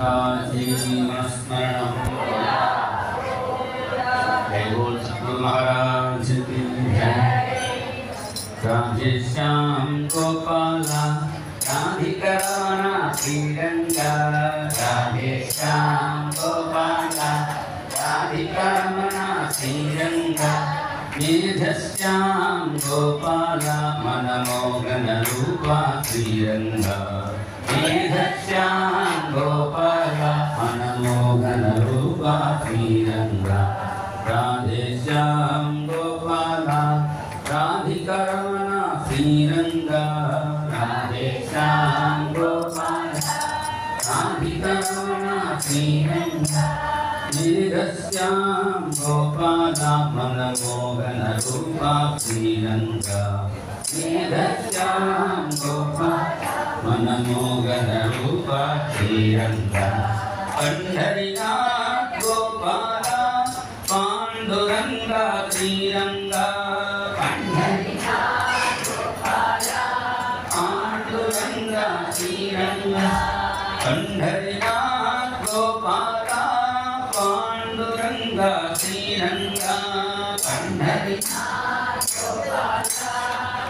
महाराज की राधे श्याम गोपाला राधिकरमण श्रीरंगा राधे श्याम गोपाला राधिकरमण श्रीरंगा मेघश्याम गोपाला मनमोहन रूपा श्रीरंगा मेघश्याम गोपाला मनमोहन रूपा श्रीरंगा राधे श्याम गोपाला राधिकरमण श्रीरंगा राधे श्याम गोपाला राधिकरमण श्रीरंगा मेघश्याम गोपाला मनमोहन रूपा श्रीरंगा मेघश्याम गोपाला मनमोहन रूपा श्रीरंगा पंढरीनाथ गोपाला पांडुरंगा श्रीरंगा पंढरीनाथ गोपाला पांडुरंगा श्रीरंगा पंढरीनाथ गोपाला पांडुरंगा श्रीरंगा पंढरीनाथ गोपाला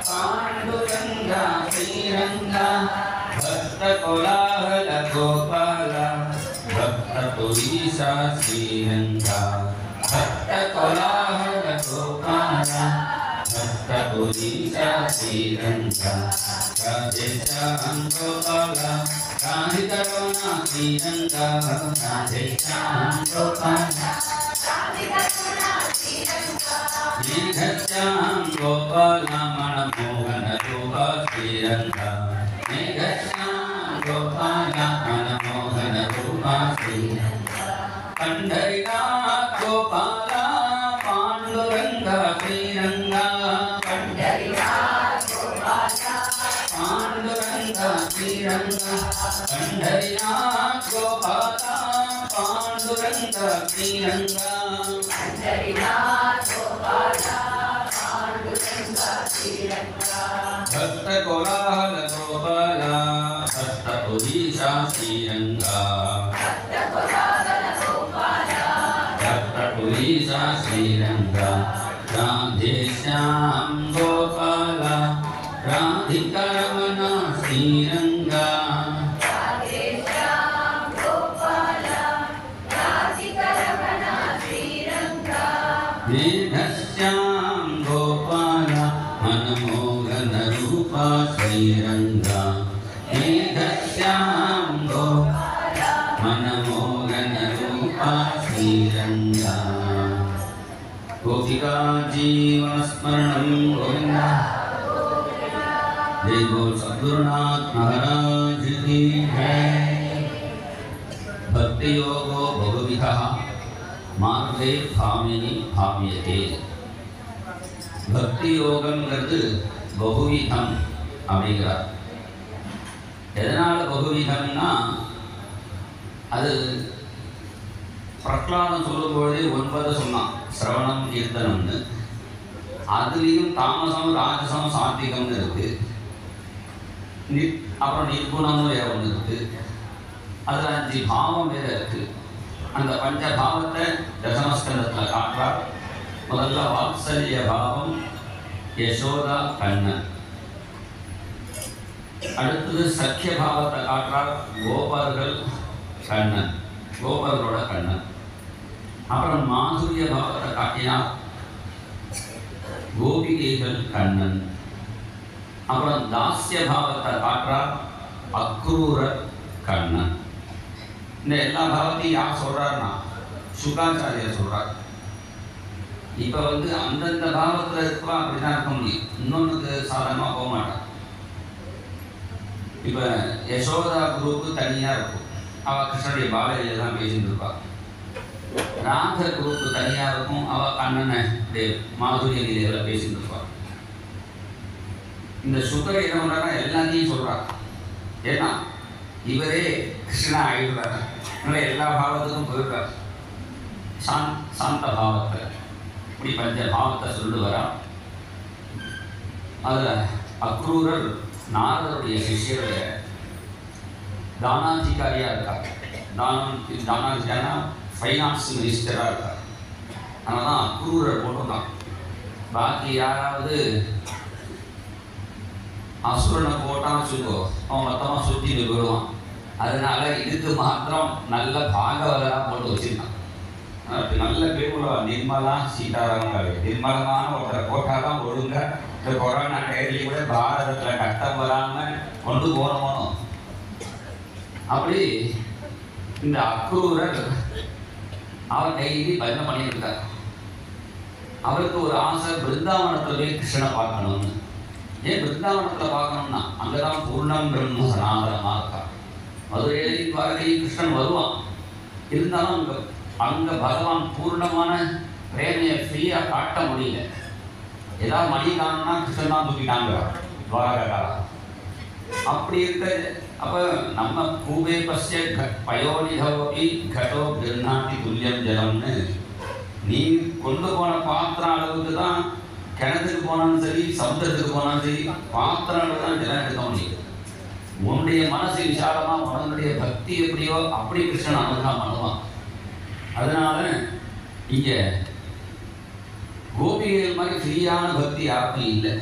पांडुरंगा श्रीरंगा भक्त कोलाहल गोपाला भक्त पुरीशा श्रीरंगा भक्त कोलाहल गोपाला भक्त पुरीशा श्रीरंगा राधे श्याम गोपाला राधिकरमण श्रीरंगा राधे श्याम गोपाला मेघश्याम गोपाला मनमोहन रूपा श्रीरंगा मेघश्याम गोपाला मनमोहन रूपा श्रीरंगा पंढरीनाथ गोपाला पांडुरंगा श्रीरंगा पंढरीनाथ गोपाला पांडुरंगा श्रीरंगा पंढरीनाथ गोपाला पांडुरंगा श्रीरंगा पंढरीनाथ गोपाला पांडुरंगा श्रीरंगा भक्त कोलाहल गोपाला भक्त पुरीशा श्रीरंगा भक्त कोलाहल गोपाला भक्त पुरीशा श्रीरंगा राधे श्याम गोपाला राधिकरमण श्रीरंगा राधे श्याम गोपाला राधिकरमण श्रीरंगा मेघश्याम गोपाला मनमोहन रूपा श्रीरंगा मेघश्याम गोपाला मनमोहन रूपा श्रीरंगा गोपिका जीवनस्मरणं गोविंदा जय बोल सद्गुरुनाथ महाराज की जय। भक्ति योगो बहुविधः मार्गे भामिनी भाम्यते भक्ति யோகம்ங்கிறது பகுவிதம் அப்படிங்கிறார். எதனால் பகுவிதம்னா அது பிரகலாதம் சொல்லும்பொழுதே 9 சொன்னான், சிரவணம் கீர்த்தனம்னு. அதுலேயும் தாமசம் ராஜசம் சாத்விகம்னு இருக்கு. அப்புறம் நிர்குணம்னு வேற ஒன்று இருக்கு. அதில் 5 பாவம் வேற இருக்கு. அந்த பஞ்ச பாவத்தை தசமஸ்கந்தத்தில் காட்டுறார். முதல்ல வாத்சல்ய பாவம், யசோதா கண்ணன். அடுத்தது சக்கிய பாவத்தை காட்டுறார், கோபர்கள் கண்ணன், கோபர்களோட கண்ணன். அப்புறம் மாதுரிய பாவத்தை காட்டினார், கோபிகைகள் கண்ணன். அப்புறம் தாஸ்ய பாவத்தை காட்டுறார், அக்ரூரர் கண்ணன். இந்த எல்லா பாவத்தையும் யார் சொல்றாருன்னா சுகாச்சாரியர் சொல்றார். இப்போ அந்தந்த பாவத்தில் இருப்பா அப்படிதான் இருக்க முடியும், இன்னொன்றுக்கு சாதாரணமாக போக மாட்டான். இப்போ யசோதா குரூப்பு தனியாக இருக்கும், அவள் கிருஷ்ணனுடைய பாலையில தான் பேசிட்டு இருப்பாள். ராத குரூப்பு தனியாக இருக்கும், அவள் கண்ணனை மாதுரிய நிலையில் பேசிட்டு இருப்பாள். இந்த சுகர் என்ன பண்ணுறாருன்னா எல்லாத்தையும் சொல்கிறார். ஏன்னா இவரே கிருஷ்ணா ஆகிடுறாரு, அதனால் எல்லா பாவத்துக்கும் போயிடுறார். சாந்த பாவத்தை இப்படி பஞ்ச பாவத்தை சொல்லு வரா. அதில் அக்ரூரர் நாரதருடைய சிஷ்யருடைய தானாதிகாரியாக இருக்கார். தானாதித்யானா ஃபைனான்ஸ் மினிஸ்டராக இருக்கார். அதனால தான் அக்ரூரர் போட்டிருக்கான். பாக்கி யாராவது அசுரனை போட்டான்னு வச்சுக்கோ, அவன் மொத்தமாக சுற்றி விடுவான். அதனால இதுக்கு மாத்திரம் நல்ல பாகவதராக போட்டு வச்சிருக்கான். நல்ல பேருல நிர்மலா சீதாராமன் நிர்மலமான ஒருத்தரை போட்டாதான் ஒழுங்க இந்த கொரோனா டைம்லேயும் கூட பாரதத்தில் கட்டம் வராமல் கொண்டு போகணும். அப்படி இந்த அக்ரூரர் அவர் டெய்லி பஜனை பண்ணிட்டு இருக்கார். அவருக்கு ஒரு ஆசை, பிருந்தாவனத்தில் போய் கிருஷ்ணனை பார்க்கணும்னு. ஏன் பிருந்தாவனத்தில் பார்க்கணும்னா அங்கதான் பூர்ணம் பிரம்ம சனாதனமாக இருக்கார். மதுரையிலையும் துவாரகையும் கிருஷ்ணன் வருவான். இருந்தாலும் அங்கே பகவான் பூர்ணமான பிரேமையை ஃப்ரீயாக காட்ட முடியல. ஏதாவது மணி காணணும்னா கிருஷ்ணன் தான் தூக்கிட்டாங்க துவாரகா. அப்படி இருக்க அப்போ நம்ம கூபே பசிய பயோனிதோபி கடோ கிருநாதி துல்லியம் ஜலம்னு நீ கொண்டு போன பாத்திரம் அளவுக்கு தான் கிணத்துக்கு போனாலும் சரி, சமுத்திரத்துக்கு போனாலும் சரி, பாத்திரம் அளவு தான் ஜலம் எடுக்க முடியும். உன்னுடைய மனசு விசாலமாக உன்னுடைய பக்தி எப்படியோ அப்படி கிருஷ்ணன் அனுகிரகம் பண்ணுவான். அதனால இங்கே கோபிகள் மாதிரி ஃப்ரீயான பக்தி யாருக்கும் இல்லை.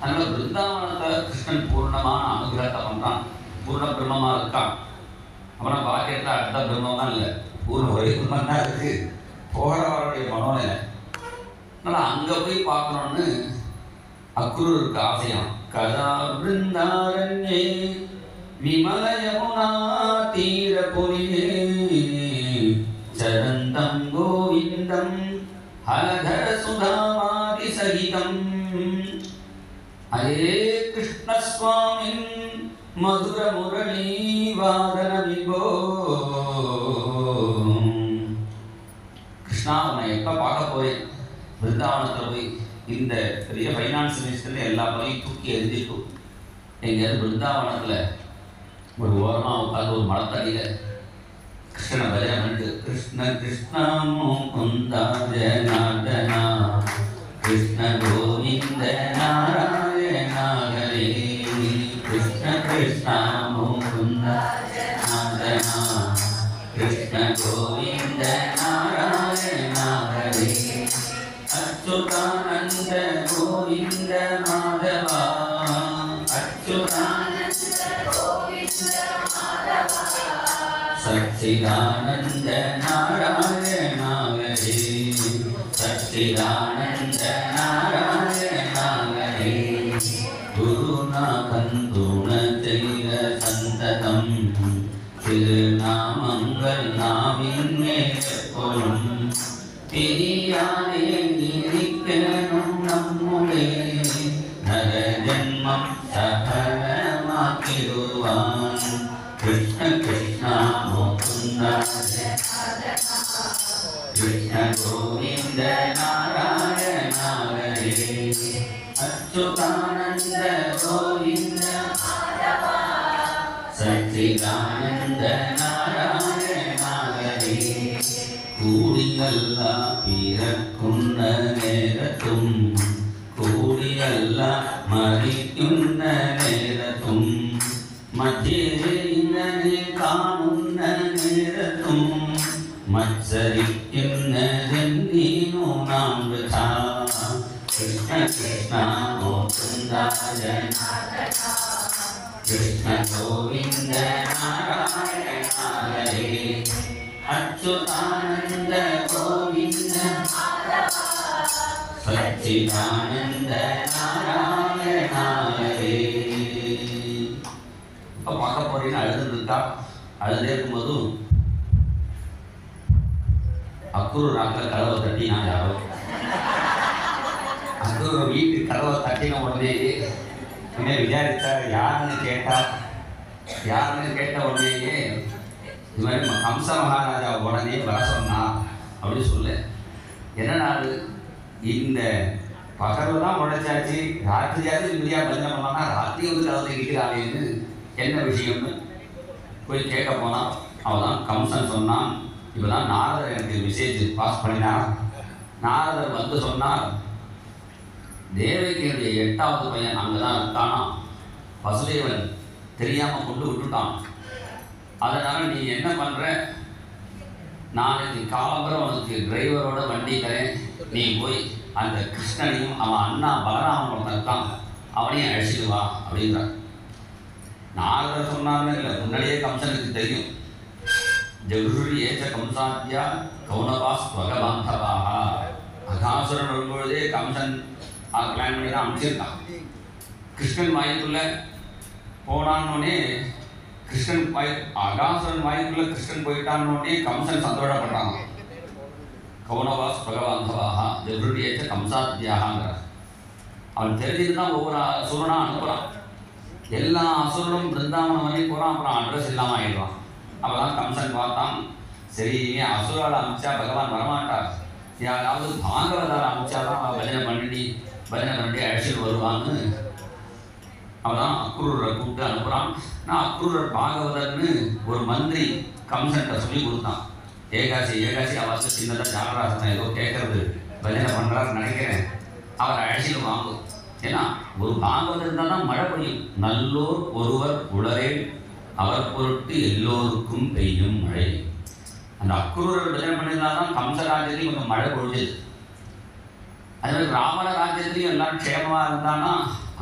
அதனால பிருந்தாவனத்தை கிருஷ்ணன் பூர்ணமான அனுகிரகத்தை பண்ணுறான். பூர்ண பிரம்மமாக இருக்கான். அப்புறம் பாக்கியத்தில் அடுத்த பிரம்மம் தான் இல்லை, பூர்ண ஒரே பிரம்மம் தான் இருக்கு. போகிறவருடைய மனோநிலை. அதனால் அங்கே போய் பார்க்கணுன்னு அக்ரூருக்கு ஆசையாம். கதா பிருந்தாரண்யே விமல யமுனா தீரபுரியே சரந்தம் கோவிந்தம் ஹலதர சுதாமாதி சகிதம் ஹரே கிருஷ்ண சுவாமின் மதுர முரளி வாதன விபோ. கிருஷ்ணா, உன்னை எப்போ பார்க்க போய் பிருந்தாவனத்தில் போய் இந்த பெரிய ஃபைனான்ஸ் மினிஸ்டரில் எல்லா பணியும் தூக்கி எரிஞ்சிட்டு எங்கேயாவது பிருந்தாவனத்தில் ஒரு ஓரமாக உட்காந்து ஒரு மரத்தடியில் கிருஷ்ணனை பஜனை பண்ணிட்டு கிருஷ்ண கிருஷ்ணா முகுந்தா ஜனார்தனா கிருஷ்ண கோவிந்த நாராயண ஹரே கிருஷ்ண கிருஷ்ணா முகுந்தா ஜனார்தனா கிருஷ்ண கோவிந்த நாராயண ஹரே அச்சுதானந்த கோவிந்த மாதவா அச்சுதானந்த கோவிந்த மாதவா சச்சிதானந்த நாராயண ஹரே சச்சிதானந்த நாராயண ஹரே குருநாபந்துண செய்த சந்ததம் திருநாமங்கள் நாவின் மேற்பொருள் பெரியாரே நினைக்கணும் நம்முடைய நர ஜன்மம் சகலமாக்கிடுவான். கிருஷ்ண கிருஷ்ணா முகுந்தா கிருஷ்ண கோவிந்த நாராயண ஹரே அச்சுதானந்த கோவிந்த சச்சிதானந்த நாராயண ஹரே கூடியல்ல பிறக்குன்ன நேரத்தும் கூடியல்ல மறிக்குன்ன நேரத்தும் மத்தியே காணுன்ன நேரத்தும் மத்சரிக்குன்னதென்னீனோ நாம் விதா. கிருஷ்ண கிருஷ்ணா முகுந்தா ஜனார்தனா கிருஷ்ண கோவிந்த நாராயண ஹரே அச்சுதானந்த கோவிந்த சச்சிதானந்த நாராயண ஹரே. இப்போ பார்க்க போறீங்கன்னா அழுதுருக்கா. அழுதே இருக்கும்போதும் அக்ரூர் நாக்கில் கதவை தட்டினா யாரோ. அக்ரூர் வீட்டு கதவை தட்டின உடனே என்ன விசாரித்தார். யாருன்னு கேட்டார். யாருன்னு கேட்ட உடனேயே இது மாதிரி கம்ச மகாராஜா உடனே வர சொன்னா அப்படின்னு சொல்ல. என்னன்னா இந்த பகல் தான் உடைச்சாச்சு, ராத்திரியாவது இப்படியா பஞ்சம் பண்ணோம்னா ராத்திரி வந்து கதவை இருக்கிறாளேன்னு என்ன விஷயம்னு போய் கேட்க போனான். அவதான் கம்சன் சொன்னான். இப்போ தான் நாரதர் எனக்கு மெசேஜ் பாஸ் பண்ணினார். நாரதர் வந்து சொன்னார், தேவகியுடைய 8வது பையன் அங்கே தான் இருக்கானா, வசுதேவன் தெரியாமல் கொண்டு விட்டுட்டான். அதனால் நீ என்ன பண்ணுற, நாளைக்கு காலம்பரம் அவனுக்கு டிரைவரோட வண்டி தரேன், நீ போய் அந்த கிருஷ்ணனையும் அவன் அண்ணா பலராமன் இருக்கான் அவனையும் அழைச்சிட்டு வா அப்படின்றான். நாரதர் சொன்னாலும் இல்லை, முன்னாடியே கம்சனுக்கு தெரியும். ஜகுஷுரி ஏச்ச கம்சாத்தியா கௌனவாஸ் ஸ்வகபாந்தவாக. அகாசுரன் வரும்பொழுதே கம்சன் பிளான் பண்ணி தான் அமைச்சிருக்கான். கிருஷ்ணன் வாய்க்குள்ள போனான்னொடனே அகாசுரன் வாய்க்குள்ள கிருஷ்ணன் போயிட்டான்னொடனே கம்சன் சந்தோஷப்பட்டாங்க. கௌனவாஸ் ஸ்வகபாந்தவாக ஜகுஷுரி ஏச்ச கம்சாத்தியாகங்கிறார். அவன் தெரிஞ்சுட்டு தான் ஒவ்வொரு அசுரனா அனுப்புகிறான். எல்லா அசுரனும் பிருந்தாவனம் வரையும் போகிறான். அப்புறம் அட்ரஸ் இல்லாமல் ஆகிடுவான். அப்போ தான் கம்சன் பார்த்தான், சரி அசுரால் அமிச்சா பகவான் வரமாட்டார், யாராவது பாகவதால் அமிச்சாதான் பஜனை பண்ணி அழைச்சிட்டு வருவான்னு அவன் தான் அக்ரூரரை கூப்பிட்டு அனுப்புகிறான். நான் அக்ரூரர் பாகவதர்னு ஒரு மந்திரி கம்சன்கிட்ட சொல்லி கொடுத்தான். ஏகாசி அவருக்கு சின்னதாக ஜானராசனை ஏதோ கேட்கறது பஜனை பண்ணுறாருன்னு நினைக்கிறேன், அவரை அழைச்சிட்டு வாங்கும். ஏன்னா ஒரு பாகவதர் இருந்தால் தான் மழை பெய்யும். நல்லோர் ஒருவர் உளரே அவர் பொருட்டு எல்லோருக்கும் பெய்யும் மழை. அந்த அக்ரூரர் பஜனை பண்ணியிருந்தால் தான் கம்ச ராஜ்யத்தையும் கொஞ்சம் மழை பொழிஞ்சது. அதே மாதிரி ராவண ராஜ்யத்திலையும் எல்லாரும் க்ஷேமமாக இருந்தான்னா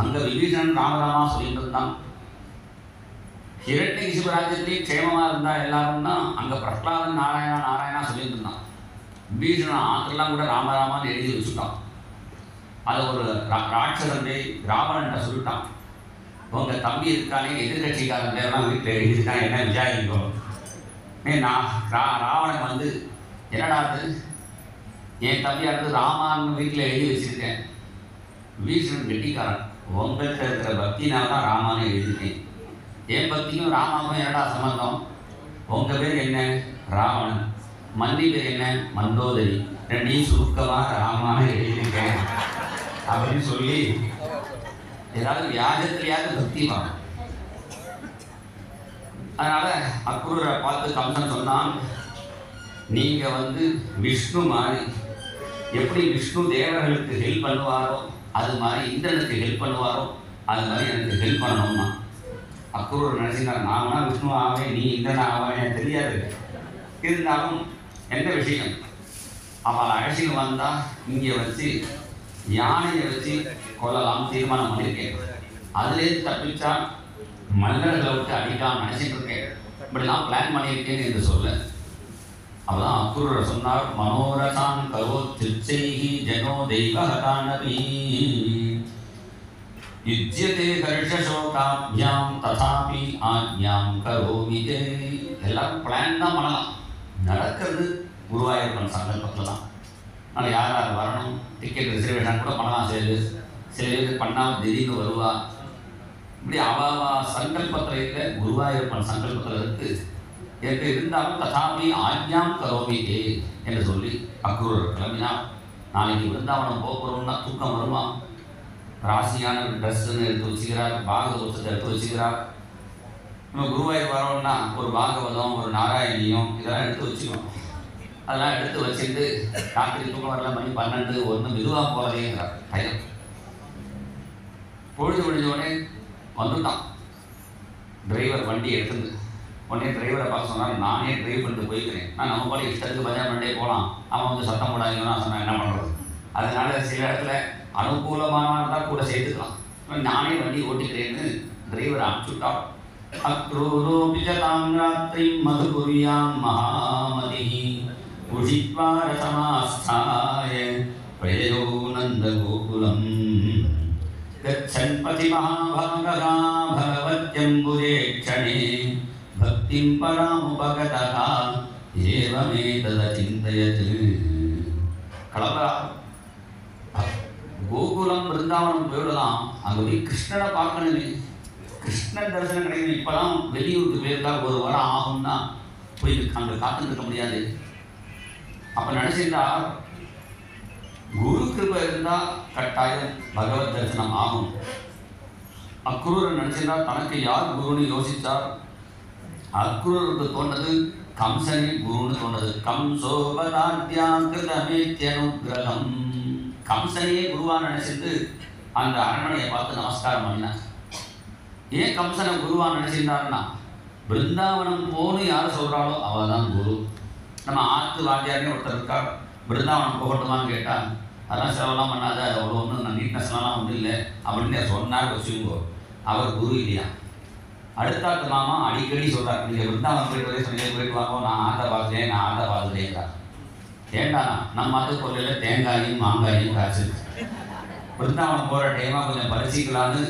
அங்கே விபீஷணன் ராமராமா சொல்லிட்டு இருந்தான். ஹிரண்யகிசிபு ராஜ்யத்திலையும் க்ஷேமமாக இருந்தால் எல்லாரும்னா அங்கே பிரகலாதன் நாராயணா சொல்லிட்டு இருந்தான். விபீஷணன் ஆற்றெல்லாம் கூட ராமராமான்னு எழுதி வச்சுட்டான். அதை ஒரு ராட்சசன் ராவணன்ட்ட சொல்லிட்டான், உங்கள் தம்பி இருக்கானே எதிர்கட்சிக்காரன் பேரெல்லாம் வீட்டில் எழுதிட்டான், என்ன விசாரிக்கும். ராவணன் வந்து என்னடா அது, என் தம்பியாக இருந்து ராமான்னு வீட்டில் எழுதி வச்சுருக்கேன். விபீஷணன் கெட்டிக்காரன், உங்கள்கிட்ட இருக்கிற பக்தினால தான் ராமான்னு எழுதிட்டேன். என் பக்திக்கும் ராமாவும் என்னடா சம்பந்தம், உங்கள் பேர் என்ன ராவணன், மன்னி பேர் என்ன மந்தோதரி, ரெண்டையும் சுருக்கமாக ராமான்னு எழுதியிருக்கேன் அப்படின்னு சொல்லி ஏதாவது வியாஜத்திலேயாவது பக்தி வாங்க. அதனால அக்ரூரை பார்த்து கம்சன் சொன்னான், நீங்க வந்து விஷ்ணு மாதிரி, எப்படி விஷ்ணு தேவர்களுக்கு ஹெல்ப் பண்ணுவாரோ அது மாதிரி இந்திரனுக்கு ஹெல்ப் பண்ணுவாரோ அது மாதிரி எனக்கு ஹெல்ப் பண்ணணும்னா. அக்ரூர் நினைச்சிருந்தார், நான் வேணா விஷ்ணு ஆவேன், நீ இந்திரன் ஆவேன் எனக்கு தெரியாது, இருந்தாலும் எந்த விஷயம் அவளை அழைச்சின்னு வந்தா இங்கே வச்சு யானையை வச்சு கொள்ளலாம் தீர்மானம் பண்ணியிருக்கேன். அதுலேருந்து தப்பிச்சா மல்லர்களை விட்டு அடிக்கலாம் நினைச்சிட்டு இருக்கேன், இப்படிலாம் பிளான் பண்ணியிருக்கேன்னு என்று சொல்ல. அப்பதான் அக்ரூரர் சொன்னார், மனோரதான் கரோ திருச்சைஹி ஜனோ தெய்வஹதானபி யுஜ்யதே கர்ஷசோகாப்யாம் ததாபி ஆக்ஞாம் கரோமி தே. எல்லாரும் பிளான் தான் பண்ணலாம், நடக்கிறது குருவாயூரப்பன் சங்கல்பத்தில் தான். அதனால் யார் யார் வரணும், டிக்கெட் ரிசர்வேஷன் கூட பண்ணலாம். சில பேருக்கு பண்ணால் திடீர்னு வருவா. இப்படி அவாவா சங்கல்பத்தில் இருக்க குருவாயூரப்பன் சங்கல்பத்தில் இருக்கு என்று இருந்தாலும் ததாபி ஆக்ஞாம் கரோமிதே என்று சொல்லி அக்ரூரர் கிளம்பினார். நாளைக்கு விருந்தாவனம் போகிறோம்னா தூக்கம் வருமா, ராசியான ட்ரெஸ்ஸுன்னு எடுத்து வச்சுக்கிறார், பாகவதத்தை எடுத்து வச்சுக்கிறார். நம்ம குருவாயூர் வரோம்னா ஒரு பாகவதம் ஒரு நாராயணியம் இதெல்லாம் எடுத்து வச்சுக்கணும். அதெல்லாம் எடுத்து வச்சுட்டு ராத்திரி தூக்கம் வரல, மணி 12 1 மெதுவாக போகிறதேங்கிறார் டைம். பொழுது முடிஞ்சோடனே வந்துட்டான் டிரைவர் வண்டி எடுத்துருந்து. உடனே டிரைவரை பார்க்க சொன்னார், நானே டிரைவ் பண்ணிட்டு போய்க்கிறேன், நான் நம்ம போல இஷ்டத்துக்கு பஜனை பண்ணிட்டே போகலாம், அவன் வந்து சத்தம் போடாதீங்கன்னா நான் சொன்னேன் என்ன பண்ணுறது. அதனால சில இடத்துல அனுகூலமானதான் கூட சேர்த்துக்கலாம், நானே வண்டி ஓட்டிக்கிறேன்னு டிரைவரை அனுப்பிச்சுட்டான். அக்ரூரோபிஜதாம் ராத்திரி மதுபுரியாம் மகாமதி உஷித்வா ரசமாஸ்தாய பிரயோ நந்த கோகுலம் கச்சன் பதி மகாபாகா பகவத்யம்புஜே க்ஷணே பக்திம் பராமுபகதः ஏவமேதசிந்தயத். கிளம்புறா, கோகுலம் பிருந்தாவனம் போயிடலாம், அங்கே போய் கிருஷ்ணனை பார்க்கணுமே, கிருஷ்ணன் தரிசனம் கிடைக்கணும். இப்போதான் வெளியூருக்கு போயிருந்தா ஒரு வாரம் ஆகும்னா போய் அங்கே காத்துட்டு இருக்க முடியாது. அப்போ நினச்சிருந்தா குரு கிருபை இருந்தால் கட்டாயம் பகவத் தரிசனம் ஆகும். அக்ரூரர் நினச்சிருந்தா தனக்கு யார் குருன்னு யோசித்தார். அக்ரூருக்கு தோன்றது கம்சனே குருன்னு தோன்றது. கம்சோபதாத்யாகிருதமேத்யனுக்கிரகம், கம்சனையே குருவான்னு நினச்சிட்டு அந்த அரண்மனையை பார்த்து நமஸ்காரம் பண்ணினார். ஏன் கம்சனை குருவான்னு நினச்சிருந்தாருன்னா பிருந்தாவனம் போன்னு யார் சொல்கிறாளோ அவள் தான் குரு. நம்ம ஆற்று வாத்தியாரே ஒருத்தர் இருக்கார், பிருந்தாவனம் போகட்டுமான்னு கேட்டால் அதெல்லாம் செலவெல்லாம் பண்ணாத, அவ்வளோ ஒன்றும் நீட்னஸ்லாம் ஒன்றும் இல்லை அப்படின்னு சொன்னார் வச்சுக்கோ, அவர் குரு இல்லையா. அடுத்தாத்து மாமா அடிக்கடி சொல்கிறார், நீங்கள் பிருந்தாவனம் போயிட்டு சொல்லி போயிட்டு வாங்க, நான் ஆற்ற பார்த்துட்டேன், நான் ஆற்ற பார்த்துட்டேங்கிறார். ஏண்டா நம்ம ஆற்று கொள்ளையில் தேங்காயும் மாங்காயும் காய்ச்சி பிருந்தாவனம் போகிற டைமாக கொஞ்சம் பரிசிக்கலான்னு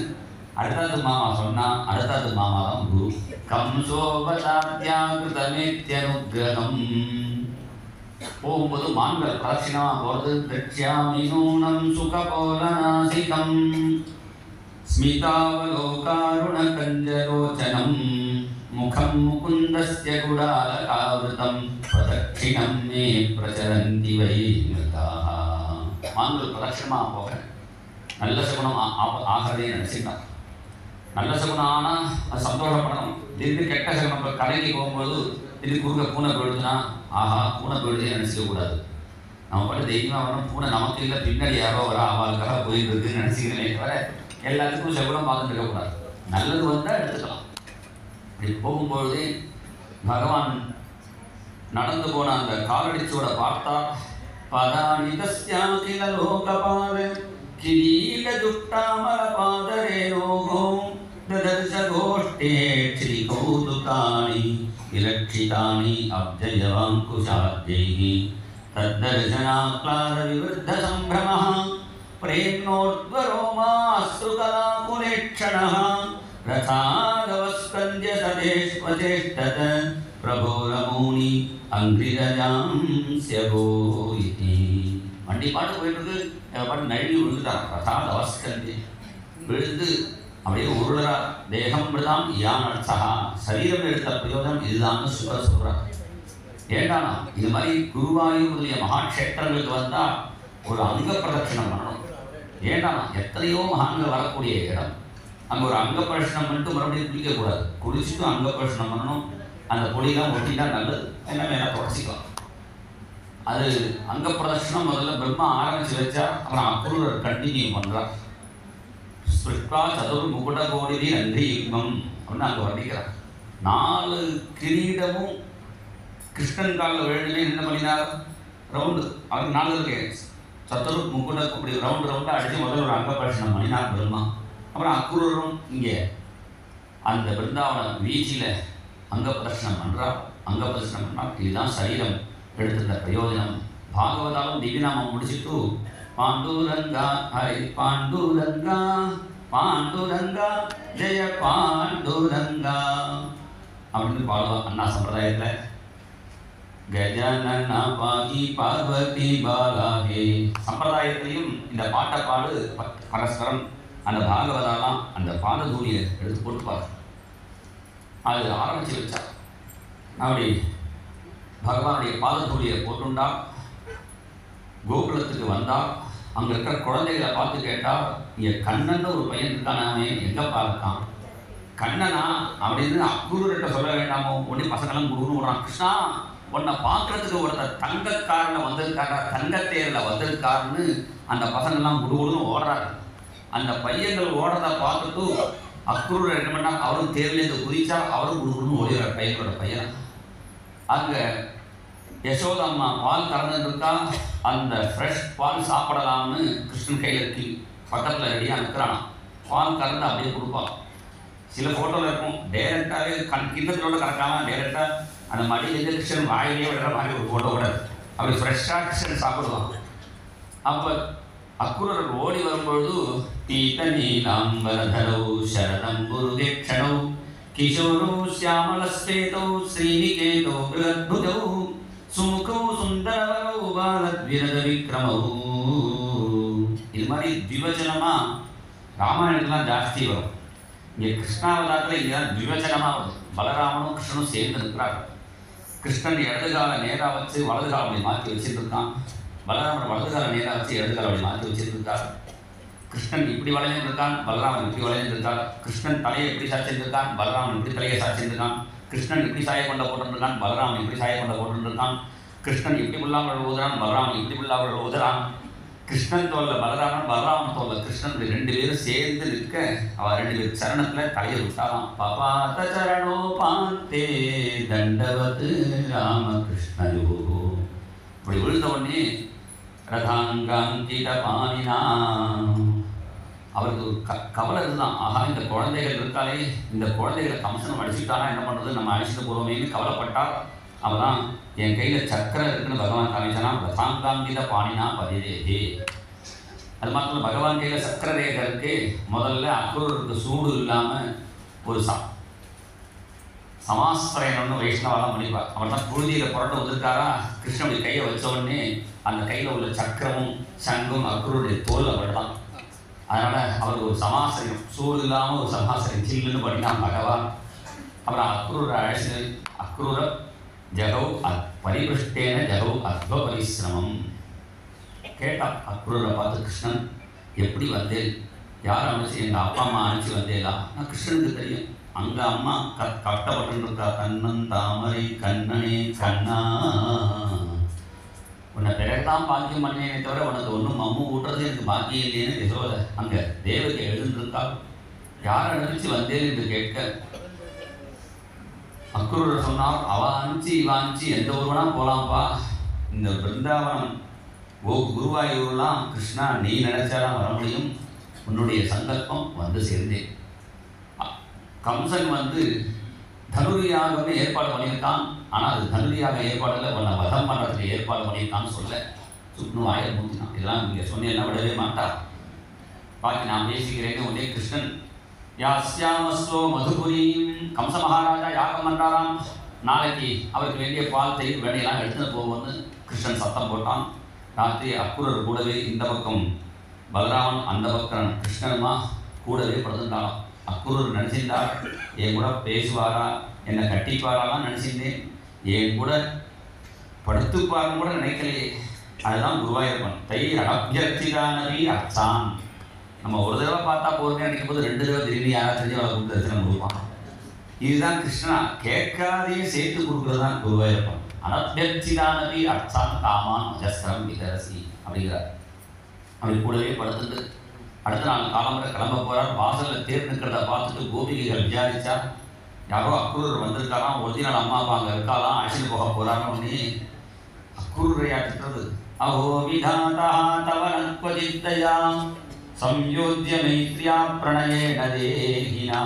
அடுத்தாத்து மாமா சொன்னால் அடுத்தாத்து மாமா தான் குரு. கம்சோபதாத்யாகிருதமேத்யனுக்ரகம். போகும்போது மான்கள் பிரதட்சிணமாக போகிறது. தட்சியாமி நூனம் சுகபோலநாசிகம் ஸ்மிதாவலோகாருண கஞ்சரோச்சனம் முகம் முகுந்தஸ்ய குடாலகாவிருதம் பிரதட்சிணம் மே பிரச்சரந்தி வை மிருதாக. மான்கள் பிரதட்சிணமாக போக நல்ல சகுனம் ஆகிறதே நினச்சிட்டான். நல்ல சகுனம் ஆனால் அது சந்தோஷப்படணும். திடீர்னு கெட்ட சகுனம் கடைக்கு போகும்போது திடீர்னு குறுக்க பூனை போயிடுதுன்னா ஆஹா பூனை போயிடுதே நினச்சிக்கக்கூடாது. நம்ம பாட்டு தைரியமாக வரணும், பூனை நமக்கு இல்லை பின்னாடி யாரோ வர அவளுக்காக போயிட்டு இருக்குன்னு நினச்சிக்கிறேனே தவிர எல்லாத்துக்கும் சகுனம் பார்த்துட்டு இருக்கக்கூடாது. நல்லது வந்தால் எடுத்துக்கலாம். இப்படி போகும்பொழுது பகவான் நடந்து போன அந்த காலடிச்சோட பார்த்தா பதானிதஸ்யாகில லோகபால கிரீடதுட்டாமலபாதரேரோகோ ததர்சகோஷ்டே ஸ்ரீகௌதுகானி விலட்சிதானி அப்ஜயவாங்குஷாத்யைஹி தத்தர்சனாக்லாரவிவருத்தசம்பிரமः பிரேம்னோத்வரோமாஸ்ருகலாகுலேक्षणः ரதாகவஸ்கந்திய சதேஷ்வதேஷ்டத பிரபோரமூனி அங்கிரஜாம்ஸ்யபோ இதி. வண்டி பாட்டு போயிட்டு பாட்டு நழுவி விழுந்துட்டான். ரதாகவஸ்கந்தி விழுந்து அப்படியே உருளரா. தேகம் விழுதான் யான் அர்த்தா, சரீரம் எடுத்த பிரயோஜனம் இதுதான் சொல்கிறார். ஏண்டானா இது மாதிரி குருவாயூர் முதலிய மகாட்சேத்திரங்களுக்கு வந்தால் ஒரு அங்க பிரதட்சணம் பண்ணணும். ஏண்டானா எத்தனையோ மகான்கள் வரக்கூடிய இடம், அங்கே ஒரு அங்க பிரதட்சணம் பண்ணிட்டு மறுபடியும் குளிக்கக்கூடாது. குளிச்சுட்டு அங்க பிரதட்சணம் பண்ணணும். அந்த பொடியெல்லாம் ஒட்டினா நல்லது, எல்லாமே எல்லாம் தொடச்சிக்கலாம். அது அங்க பிரதட்சணம் முதல்ல பிரம்மா ஆரம்பித்து வச்சா அப்புறம் அக்ரூரர் கண்டினியூ பண்ணுறார். ஸ்பிருஷ்பா சதுர் முகுட கோடி நன்றி யுக்மம் அப்படின்னு அங்கே வர்ணிக்கிறார். 4 கிரீடமும் கிருஷ்ணன் காலில் விழுந்துமே என்ன பண்ணினார், ரவுண்டு அவருக்கு 4 இருக்கு. சத்துரு முகுட இப்படி ரவுண்டாக அடித்து முதல்ல ஒரு அங்க பிரதட்சணம் பண்ணினார் பிரம்மா. அப்புறம் அக்ரூரரும் இங்கே அந்த பிருந்தாவன வீச்சில் அங்க பிரதட்சணம் பண்ணுறார். அங்க பிரதட்சணம் பண்ணால் இதுதான் சரீரம் எடுத்துட்ட பிரயோஜனம். பாகவதாலும் திவ்யநாமம் முடிச்சுட்டு பாண்டூரங்கா ஹரி பாண்டூரங்கா பாண்டூரங்கா ஜெய பாண்டூரங்கா அப்படின்னு பாடுவோம். அண்ணா சம்பிரதாயத்தில் கஜானனா பாகி பார்வதி பாலாகே சம்பிரதாயத்திலையும் இந்த பாட்டை பாடு பரஸ்பரம் அந்த பாகவதாலாம் அந்த பாததூரியை எடுத்து போட்டுப்பார். அது ஆரம்பித்து வச்சா அப்படி பகவானுடைய பாததூரியை போட்டுண்டா கோகுலத்துக்கு வந்தால் அங்கே இருக்கிற குழந்தைகளை பார்த்து கேட்டால் இங்கே கண்ணன் ஒரு பையன் இருக்கானே எங்கப்பா இருக்கான், கண்ணனா அப்படின்னு அக்ரூர்கிட்ட சொல்ல வேண்டாமோ. உடனே பசங்களாம் குருன்னு விடுறான். கிருஷ்ணா உன்னை பார்க்குறதுக்கு ஒருத்தர் தங்கக்காரில் வந்திருக்காரா, தங்கத்தேரில் வந்திருக்காருன்னு அந்த பசங்கள்லாம் குடுகுடுன்னு ஓடுறாரு. அந்த பையன்கள் ஓடுறத பார்த்துட்டு அக்ரூர் என்ன பண்ணால் அவரும் தேர்லேருந்து குதிச்சா அவரும் குடுகுடுன்னு ஓடிடுறார் பையனோட பையனை. அங்கே யசோதம்மா பால் கறந்துருக்கா, அந்த ஃப்ரெஷ் பால் சாப்பிடலாம்னு கிருஷ்ணன் கையில் இருக்கு பக்கத்தில் ரெடியாக நிற்கிறானா. பால் கறந்து அப்படியே கொடுப்பான். சில ஃபோட்டோவில் இருக்கும் டேரெக்டாகவே கிண்ணத்தோடு கறக்காமல் டேரெக்டாக அந்த மடியிலேருந்து கிருஷ்ணன் வாயிலே விடுற மாதிரி ஒரு ஃபோட்டோ கூட அப்படி ஃப்ரெஷ்ஷாக கிருஷ்ணன் சாப்பிடுவான். அப்போ அக்ரூரர் ஓடி வரும்பொழுது பீத நீலாம்பரதரௌ சரதம் குருதேக்ஷணௌ கிஷோரோ சியாமலஸ்வேதௌ ஸ்ரீநிகேதோ கிருதத்புதௌ சுமுகோ சுந்தரவரௌ பாலத்விரத விக்ரமௌ. இது மாதிரி திவச்சனமாக ராமாயணத்துலாம் ஜாஸ்தி வரும். இங்கே கிருஷ்ணாவதாரத்தில் இங்கே தான் திவச்சனமாக வரும். பலராமனும் கிருஷ்ணனும் சேர்ந்து நிற்கிறாங்க. கிருஷ்ணன் இடது கால நேராக வச்சு வலது கால அப்படி மாற்றி வச்சுட்டு இருக்கான். பலராமன் வலது கால நேராக வச்சு இடது கால அப்படி மாற்றி வச்சுட்டு இருக்கார். கிருஷ்ணன் இப்படி வளைஞ்சிட்டு இருக்கான், பலராமன் இப்படி வளைஞ்சிட்டு இருக்கார். கிருஷ்ணன் தலையை இப்படி சாய்ச்சிட்டு இருக்கான், பலராமன் இப்படி தலையை சாய்ச்சிட்டு இருக்கான். கிருஷ்ணன் இப்படி சாய கொண்ட போட்டுருக்கான், பலராமன் இப்படி சாய கொண்ட போட்டுருக்கான். கிருஷ்ணன் இப்படி புல்லாமல் ஊதுறான், பலராமன் இப்படி புல்லாமல் ஊதுறான். கிருஷ்ணன் தோல்ல பலராமன், பலராமன் தோல்ல கிருஷ்ணன், ரெண்டு பேரும் சேர்ந்து நிற்க அவ ரெண்டு பேர் சரணத்துல தலையை விட்டாலாம். பபாத சரணோ பாந்தே தண்டவது ராமகிருஷ்ணயோ. இப்படி விழுந்த உடனே ரதாங்காங்கிட பாணினா அவருக்கு ஒரு கவலை இருந்தான். ஆகா, இந்த குழந்தைகள் இருக்காளே, இந்த குழந்தைகளை கம்சனம் அடிச்சுட்டானா என்ன பண்ணுறது, நம்ம அடிச்சுட்டு போகிறோமேன்னு கவலைப்பட்டார். அவதான் என் கையில் சக்கரை இருக்குன்னு பகவான் காமிச்சானா. ரதாங்காங்கிட பாணினா பதிதேகே. அது மாத்திரம் பகவான் கையில் சக்கரை ரேகை இருக்கு. முதல்ல அக்ரூருக்கு சூடு இல்லாமல் ஒரு சமாஸ்திரயம்னு வைஷ்ணவெல்லாம் பண்ணிப்பார். அவர் தான் புழுதியில் புரட்ட வந்துருக்காரா. கிருஷ்ணனுடைய கையை வச்ச உடனே அந்த கையில் உள்ள சக்கரமும் சங்கும் அக்ரூருடைய தோலில் படலாம். அதனால் அவருக்கு ஒரு சமாசிரியம், சூடு இல்லாமல் ஒரு சமாசிரியம் சில்லுன்னு பண்ணினா பகவான். அப்புறம் அக்ரூரை அழைச்சி அக்ரூரை ஜகௌ பரிபிருஷ்டேன ஜகௌ அத்வ பரிசிரமம் கேட்டான். அக்ரூரை பார்த்து கிருஷ்ணன் எப்படி வந்தேன், யார் அமைச்சு, எங்கள் அப்பா அம்மா அனுப்பிச்சு வந்தேலா. நான் கிருஷ்ணனுக்கு தெரியும், அங்கே அம்மா கஷ்டப்பட்டு இருக்கா. கண்ணன் தாமரை கண்ணனே கண்ணா, உன்னை பிறகுதான் பாக்கியம் பண்ணேனே தவிர உனக்கு ஒன்றும் மம்மு ஊட்டுறது எனக்கு பாக்கியம் இல்லைன்னு யசோதை அங்கே தேவகி எழுந்திருக்காள். யாரை அனுப்பிச்சு வந்தேன் என்று கேட்க அக்ரூரர் சொன்னார், அவ அனுப்பிச்சு இவ அனுப்பிச்சு எந்த ஊர்வனா போகலாம்ப்பா, இந்த பிருந்தாவனம் குருவாயூர்லாம் கிருஷ்ணா நீ நினைச்சாதான் வர முடியும், உன்னுடைய சங்கல்பம் வந்து சேர்ந்தேன். கம்சன் தனுரியாகவே ஏற்பாடு பண்ணியிருக்கான். ஆனால் அது தனுரியாக ஏற்பாடில் உன்னை வதம் பண்ணுறதுக்கு ஏற்பாடு பண்ணியிருக்கான்னு சொல்ல சுப்னு வாயில் மூத்தினான். இதெல்லாம் நீங்கள் சொன்னேன்னா விடவே மாட்டார். பாக்கி நான் பேசிக்கிறேன்னு உடனே கிருஷ்ணன் யாஸ்யாமஸ்வோ மதுபுரியும் கம்ச மகாராஜா யாகம் பண்ணுறாராம். நாளைக்கு அவருக்கு வேண்டிய பால் தயிர் வேலையெல்லாம் எடுத்துன்னு போகும்போது கிருஷ்ணன் சத்தம் போட்டான். ராத்திரி அக்ரூரர் கூடவே இந்த பக்கம் பலராமன், அந்த பக்கம் கிருஷ்ணனுமா கூடவே படுத்துட்டாலும். அக்ரூரர் நினச்சிருந்தார், என் கூட பேசுவாரா, என்னை கட்டிப்பாராலாம் நினச்சிருந்தேன், என் கூட படுத்துப்பாருன்னு கூட நினைக்கலையே. அதுதான் குருவாயூரப்பன். தை அடப்பியர்த்திதானவி அச்சான். நம்ம ஒரு தடவை பார்த்தா போதுமே நினைக்கும் போது ரெண்டு தடவை திரும்பி யாராவது தெரிஞ்சு அவளை கொடுத்து தரிசனம் கொடுப்பான். இதுதான் கிருஷ்ணா கேட்காதையே சேர்த்து கொடுக்குறது தான் குருவாயூரப்பன். அனப்பியர்த்திதானவி அச்சான் காமான் அஜஸ்திரம் விதரசி அப்படிங்கிறார். அப்படி கூடவே படுத்துட்டு அடுத்த நாள் காலம்பரை கிளம்ப போகிறார். வாசலில் தேர் நிற்கிறத பார்த்துட்டு கோபிகைகள் விசாரிச்சா, யாரோ அக்ரூரர் வந்திருக்காராம், ஒரிஜினல் அம்மா அப்பா அங்கே இருக்காலாம், அழைச்சிட்டு போக போகிறான்னு ஒன்று அக்ரூரையா திட்டுறது. அஹோ விதாதா தவ நத்வஜித்தயா சம்யோஜ்ய மைத்ரியா பிரணயேன தேகினா.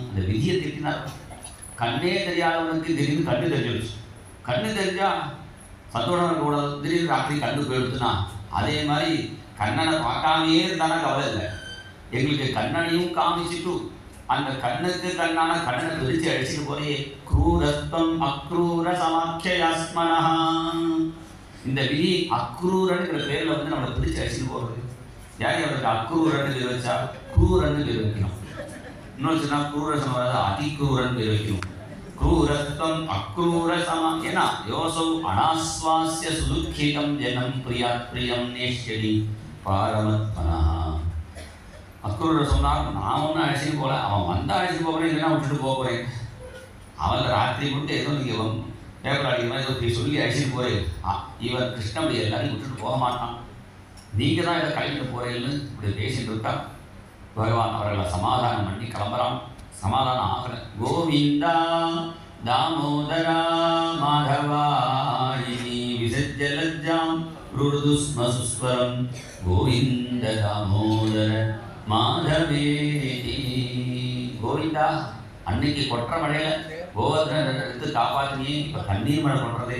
அந்த விதியை திட்டினார். கண்ணே தெரியாதவனுக்கு திடீர்னு கண்ணு தெரிஞ்சிடுச்சு. கண்ணு தெரிஞ்சா சந்தோஷம் கூட திடீர்னு ராத்திரி கண்ணு போயிடுச்சுன்னா, அதே மாதிரி கண்ணனை பார்க்காமையே இருந்தானா கவலை இல்லை. எங்களுக்கு கண்ணனையும் காமிச்சிட்டு அந்த கண்ணுக்கு கண்ணான கண்ணனை பிரித்து அடிச்சுட்டு போறே. க்ரூரஸ்தம் அக்ரூர சமாக்கியாஸ்மனா. இந்த விதி அக்ரூரனுங்கிற பேர்ல நம்மளை பிரித்து அடிச்சுட்டு போறது. யாரையும் அவருக்கு அக்ரூரன்னு பேர் வச்சா க்ரூரன்னு பேர் வைக்கணும். இன்னொரு சொன்னா க்ரூரசம் வராது, அதிக்ரூரன் பேர் வைக்கணும். க்ரூரஸ்தம் அக்ரூர சமா. ஏன்னா யோசௌ அனாஸ்வாசிய சுதுக்கிதம் ஜனம் பிரியாத் பிரியம் நேஷ்யதி பாரமத்மனா. அக்ரூரர் சொன்னார், நான் ஒன்றும் அழைச்சிட்டு போகல, அவன் வந்தால் அழைச்சிட்டு போகிறேன், இல்லைன்னா விட்டுட்டு போக போகிறேன். அவன் ராத்திரி மட்டும் ஏதோ நீங்கள் பேப்பர் அடிக்கிற மாதிரி ஏதோ சொல்லி அழைச்சிட்டு போகிறேன். இவர் கிருஷ்ணனுடைய எல்லாரையும் விட்டுட்டு போக மாட்டான், நீங்கள் தான் இதை கழிக்கிட்டு போகிறேன்னு இப்படி பேசிட்டு இருக்கா. பகவான் அவர்களை சமாதானம் பண்ணி கிளம்புறான். சமாதானம் ஆகலை. கோவிந்தா தாமோதரா மாதவாயினி விசஜ்ய லஜ்ஜாம் ருதுஸ்மசுஸ்வரம் கோவிந்த தாமோதர மாதவேதி. கோவிந்தா, அன்னைக்கு கொற்ற மழையில் கோவர்தனை எடுத்து காப்பாற்றினியே, இப்போ கண்ணீர் மழை கொட்டுறது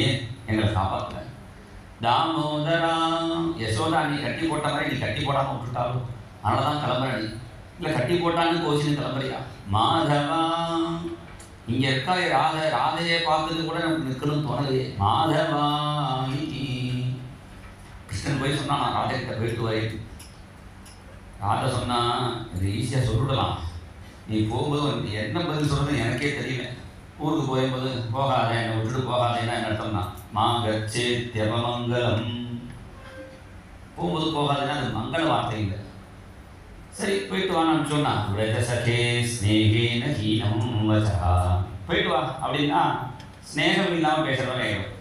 ஏன் எங்களை காப்பாற்றல. தாமோதரா, யசோதா நீ கட்டி போட்ட மாதிரி நீ கட்டி போடாமல் விட்டுட்டாலும் அதனால தான் கிளம்புற. நீ இல்லை கட்டி போட்டான்னு கோச்சின்னு கிளம்புறியா. மாதவா, இங்கே இருக்கா ராதையை பார்த்துட்டு கூட நமக்கு நிற்கணும்னு தோணலையே. மாதவா, கிருஷ்ணன் போய் சொன்னா நான் ராதைகிட்ட போயிட்டு வரேன். ராதை சொன்னா இது ஈஸியாக சொல்லிடலாம், நீ போகும்போது என்ன பதில் சொல்றது எனக்கே தெரியல. ஊருக்கு போகும்போது போகாத, என்னை விட்டுட்டு போகாதேன்னா என்ன அர்த்தம்னா மாங்கச்சே தியமங்கலம். போகும்போது போகாதுன்னா அது மங்கள வார்த்தை இல்லை. சரி போயிட்டு வான்னு சொன்னா சகே ஸ்னேகேன ஹீனம் வசா. போயிட்டு வா அப்படின்னா ஸ்னேகம் இல்லாமல் பேசுகிறவங்க ஆயிடும்.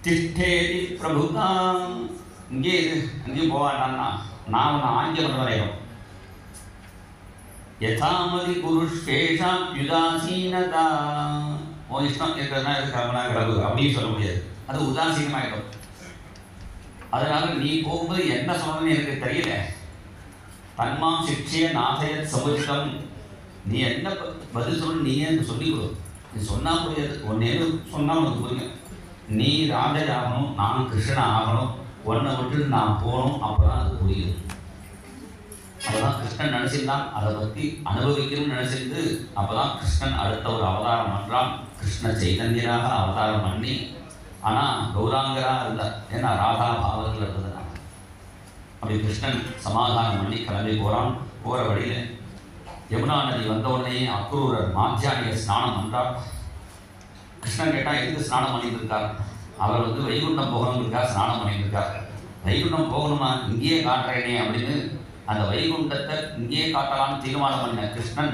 திஷ்டேதி பிரபுதாம். இங்கே இது அங்கேயும் போவாட்டான்னா நான் ஒன்று ஆங்கிலம் வரையும். யதாமதி புருஷேஷாம் யுதாசீனதா. உன் இஷ்டம் இருக்கிறதுனா இருக்காமனா கிடக்கு அப்படின்னு சொல்ல முடியாது. அது உதாசீனமாயிடும். அதனால நீ போகும்போது என்ன சொல்லணும்னு எனக்கு தெரியல. தன்மாம் சிக்ஷிய நாசயத் சமுச்சிதம். நீ என்ன பதில் சொல்லணும் நீயே சொல்லிக் கொடு. நீ சொன்னால் புரியாது. ஒன்னே சொன்னால் உனக்கு புரியும். நீ ராஜா ஆகணும், நான் கிருஷ்ணன் ஆகணும், ஒன்றை விட்டு நான் போகணும், அப்போ தான் அது புரியுது. அப்போதான் கிருஷ்ணன் நினச்சிருந்தான் அதை பற்றி அனுபவிக்கணும்னு நினச்சிருந்து அப்போ தான் கிருஷ்ணன் அடுத்த ஒரு அவதாரம் பண்ணுறான். கிருஷ்ண சைதன்யராக அவதாரம் பண்ணி ஆனால் கௌராங்கராக இருந்தார். ஏன்னா ராதா பாவத்தில் இருந்ததுனால அப்படி கிருஷ்ணன் சமாதானம் பண்ணி கிளம்பி போகிறான். போகிற வழியில் யமுனா நதி வந்த உடனே அக்ரூரர் மாத்தியானிய ஸ்நானம் பண்ணுறார். கிருஷ்ணன் கேட்டால் எதுக்கு ஸ்நானம் பண்ணிட்டு இருக்கார்? அவர் வந்து வைகுண்டம் போகணுங்கிறதுக்காக ஸ்நானம் பண்ணிட்டு இருக்கார். வைகுண்டம் போகணுமா, இங்கேயே காட்டுறேனே அப்படின்னு அந்த வைகுண்டத்தை இங்கேயே காட்டலான்னு தீர்மானம் பண்ண கிருஷ்ணன்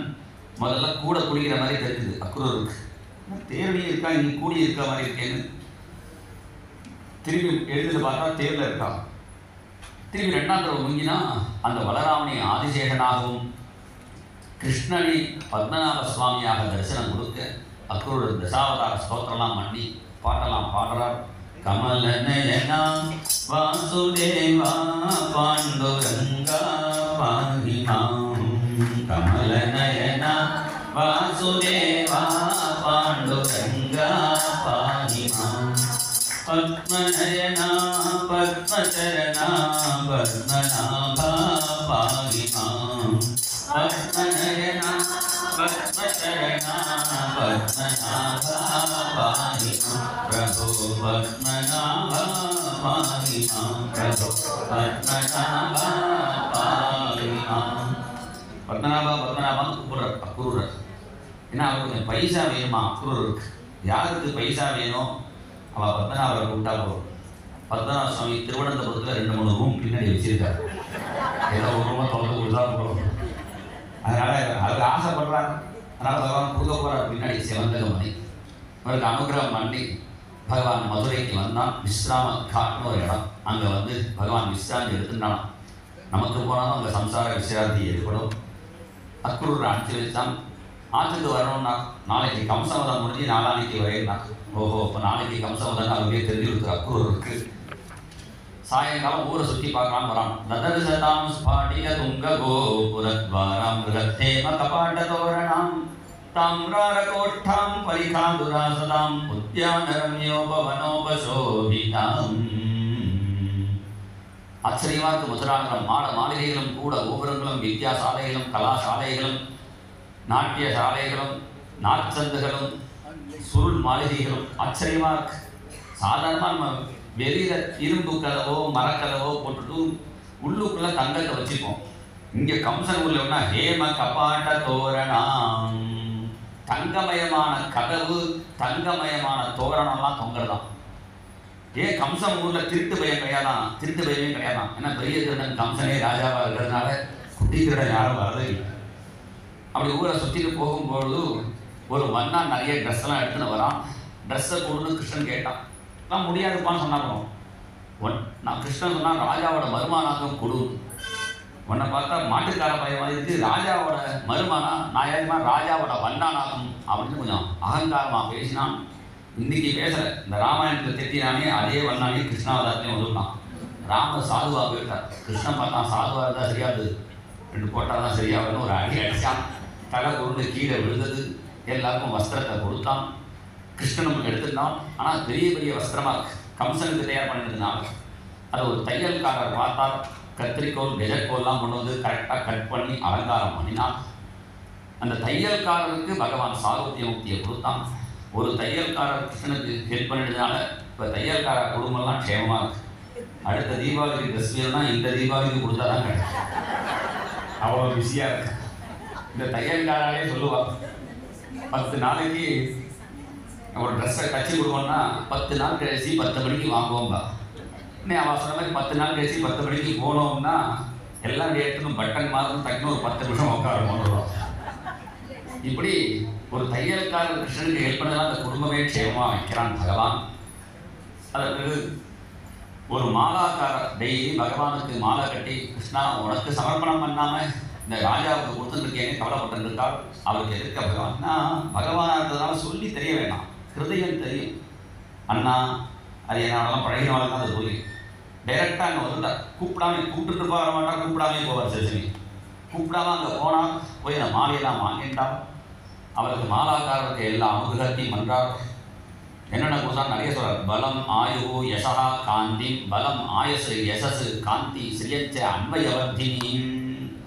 முதல்ல கூட குடிக்கிற மாதிரி தெரிஞ்சுது அக்ரூருக்கு. தேர்லேயே இருக்கா, இங்கே கூடி இருக்கிற மாதிரி இருக்கேன்னு திரும்பி எழுந்து பார்த்தா தேர்ல இருக்கான். திரும்பி ரெண்டாம் தடவை முங்கினா அந்த வளராமனை ஆதிசேஷனாகவும் கிருஷ்ணனை பத்மநாப சுவாமியாக தரிசனம் கொடுக்க அக்ரூரர் தசாவதார ஸ்தோத்திரம்லாம் பண்ணி பாட்டெல்லாம் பாடுறார். கமல நயனா வாசுதேவா பாண்டுரங்கா பாகிமாம். கமல நயனா வாசுதேவா பாண்டுரங்கா பாகிமாம். பத்மநயனா பத்மச்சரணா பத்மநாபா பாகிமாம். பத்மநயனா பத்மச்சரணா பத்மநாபா பாகிமாம். பிரபு பத்மநாபா பாகிமாம். பிரபு பத்மநாபா பாகிமாம். பத்மநாபா பத்மநாபான்னு கூப்பிடுறார் அக்ரூரர். ஏன்னா அவருக்கு கொஞ்சம் பைசா வேணுமா அக்ரூருக்கு. யாருக்கு பைசா வேணும் அவள் பத்மநாபரை கூப்பிட்டா போகும். பத்மநாப சுவாமி திருவனந்தபுரத்தில் 2-3 ரூம் பின்னாடி வச்சிருக்காரு. ஏதோ ஒரு ரூமை தொடர்ந்து கொடுத்தா போகும். அதனால அதுக்கு ஆசைப்படுறாரு. அதனால பகவான் கொடுக்க போகிறார் பின்னாடி சிவந்தகமணி. அவருக்கு அனுகிரகம் பண்ணி பகவான் மதுரைக்கு வந்தான். விஸ்ராம காட்னு ஒரு இடம். அங்கே வந்து பகவான் விஸ்ராந்தி எடுத்துட்டான். நமக்கு போனாலும் அங்கே சம்சார விஸ்ராந்தி ஏற்படும். அக்ரூரை அனுப்பிச்சு வச்சான். ஆற்றுக்கு வரணும்னா நாளைக்கு கம்சவதம் முடிஞ்சு நாளானைக்கு வரையினா. ஓஹோ, இப்போ நாளைக்கு கம்சவதம் அவருக்கே தெரிஞ்சு கொடுக்குற அக்ரூருக்கு. சாயங்காலம் ஊரை சுற்றி பார்க்கலான்னு வரான். ததர்சதாம் ஸ்பாடிக துங்க கோபுரத்வாராம் மிருகத்தேம கபாட்ட தோரணாம் தாம்ரார கோஷ்டாம் பரிகாதுராசதாம் உத்யானரண்யோபவனோபசோபிதாம். ஆச்சரியமா இருக்கு மதுராநகரம். மாளிகைகளும் கூட கோபுரங்களும் வித்யாசாலைகளும் கலாசாலைகளும் நாட்டிய சாலைகளும் நாற்சந்துகளும் சுருள் மாளிகைகளும் ஆச்சரியமா இருக்கு. சாதாரணமாக நம்ம வெளியில இரும்பு கதவோ மரக்கதவோ போட்டுட்டு உள்ளுக்குள்ள தங்கத்தை வச்சுப்போம். இங்கே கம்சன் ஊர்ல என்ன ஹேம கபாட்ட தோரணம், தங்கமயமான கதவு தங்கமயமான தோரணம்லாம் தொங்குறதாம். ஏன் கம்சன் ஊர்ல திருட்டு பயம் கிடையாதான்? திருட்டு பயமே கிடையாதான். ஏன்னா பெரிய திருடன் கம்சனே ராஜாவா இருக்கிறதுனால குட்டி திருடன் யாரும் வரதே இல்லை. அப்படி ஊரை சுற்றிட்டு போகும்பொழுது ஒரு வண்ணா நிறைய ட்ரெஸ்ஸெல்லாம் எடுத்துன்னு வரான். ட்ரெஸ்ஸை கொடுன்னு கிருஷ்ணன் கேட்டான். நான் முடியாதுப்பான்னு சொன்னாலும் நான் கிருஷ்ணன் சொன்னால் ராஜாவோட மருமானாக்கும் கொடு. உன்னை பார்த்தா மாட்டுக்கார பையன் இருக்கு, ராஜாவோட மருமானா நான் ஏமா ராஜாவோட வண்ணானாக்கும் அப்படின்னு கொஞ்சம் அகங்காரமாக பேசினான். இன்னைக்கு பேசலை. இந்த ராமாயணத்தில் திட்டினானே அதே வண்ணானே கிருஷ்ணாவதாரத்தையும் ஒதுனான். ராமர் சாதுவாக போயிட்டார். கிருஷ்ணன் பார்த்தா சாதுவாக இருந்தால் சரியாது, 2 போட்டால் தான் சரியாகணும். ஒரு அடி அடித்தான். தலை உருண்டு கீழே விழுந்தது. எல்லாருக்கும் வஸ்திரத்தை கொடுத்தான். கிருஷ்ணனும் எடுத்துட்டான். ஆனால் பெரிய பெரிய வஸ்திரமாக கம்சனுக்கு தயார் பண்ணிருந்ததுனால அதை ஒரு தையல்காரர் பார்த்தார். கத்திரிக்கோள் கெஜக்கோல்லாம் கொண்டு வந்து கரெக்டாக கட் பண்ணி அலங்காரம் பண்ணினான். அந்த தையல்காரருக்கு பகவான் சாருத்திய முக்தியை கொடுத்தான். ஒரு தையல்காரர் கிருஷ்ணனுக்கு ஹெல்ப் பண்ணிட்டதுனால இப்போ தையல்கார குடும்பம்லாம் க்ஷேமமாக இருக்கு. அடுத்த தீபாவளிக்கு ட்ரெஸ் வேணும்னா இந்த தீபாவளிக்கு கொடுத்தா தான் கிடைக்கும். அவ்வளோ பிஸியாக இருக்கு. இந்த தையல்காராலே சொல்லுவாள் 10 நாளைக்கு ஒரு ட்ரெஸ்ஸை தச்சு கொடுக்கணும்னா 10 நாள் கழிச்சு 10 மணிக்கு வாங்குவோம்பா. இன்னும் அவன் சொன்ன மாதிரி 10 நாள் கழிச்சு 10 மணிக்கு போனோம்னா எல்லாம் ரேட்டுன்னு பட்டன் மாறும் தைக்கணும். ஒரு 10 நிமிஷம் உட்காருவோம். இப்படி ஒரு தையல்காரர் கிருஷ்ணனுக்கு ஹெல்ப் பண்ணதான் அந்த குடும்பமே க்ஷேமமாக வைக்கிறான் பகவான். அதற்கு ஒரு மாலாக்காரர் டெய்லி பகவானுக்கு மாலை கட்டி, கிருஷ்ணா உனக்கு சமர்ப்பணம் பண்ணாமல் இந்த ராஜாவுக்கு கொடுத்துருக்கேன்னு கவலைப்பட்டிருக்கார். அவருக்கு எதிர்க்க பகவான்னா பகவானாக இருந்ததுனால சொல்லி தெரிய வேண்டாம், ஹிருதயம் தெரியும். அண்ணா அது என்னோடலாம் பழகினாலும் தான் அது புரியும். டைரெக்டாக அங்கே வந்துட்டார். கூப்பிட்டுட்டு போக மாட்டார், கூப்பிடாமே போவார். சரி கூப்பிடாம அங்கே போனால் போய் அந்த மாலையெல்லாம் வாங்கிட்டார். அவருக்கு மாலாக்காரருக்கு எல்லா அனுகிரகத்தையும் பண்ணுறார். என்னென்ன கொடுத்தா நிறைய சொல்கிறார். பலம் ஆயு யசா காந்தி, பலம் ஆயசு யசஸு காந்தி சிரியச்ச அன்வயவர்த்தினி.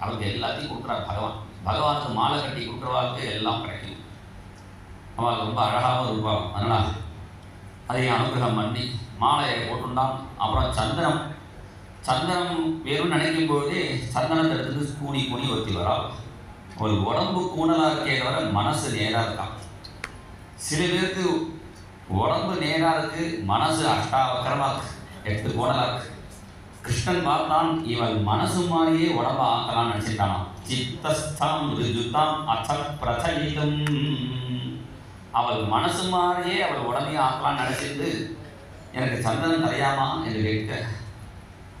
அவருக்கு எல்லாத்தையும் கொடுக்குறார் பகவான். பகவானுக்கு மாலை கட்டி கொடுக்குறவாளுக்கு எல்லாம் கிடைக்கும். அவள் ரொம்ப அழகாகவும் இருப்பாள். அதனால் அதையும் அனுகிரகம் பண்ணி மாலையை போட்டுண்டான். அப்புறம் சந்தனம் வேறும் நினைக்கும் போதே சந்தனத்தை எடுத்துட்டு கூணி ஒத்தி வராள். ஒரு உடம்பு கூணலாக இருக்கே தவிர மனசு நேராக இருக்கான். சில பேருக்கு உடம்பு நேராக இருக்கு, மனசு அஷ்டாவக்கரமாக இருக்கு, 8 கோணலாக இருக்கு. கிருஷ்ணன் பார்த்தான், இவள் மனசு மாதிரியே உடம்பை ஆக்கலாம்னு நினச்சிட்டானான். சித்தஸ்தாம் ரிஜுதாம் அத பிரதலிதம். அவள் மனசு மாதிரியே அவள் உடம்பையும் ஆக்கலாம்னு நினச்சிட்டு, எனக்கு சந்தனம் தரையாமா என்று கேட்க,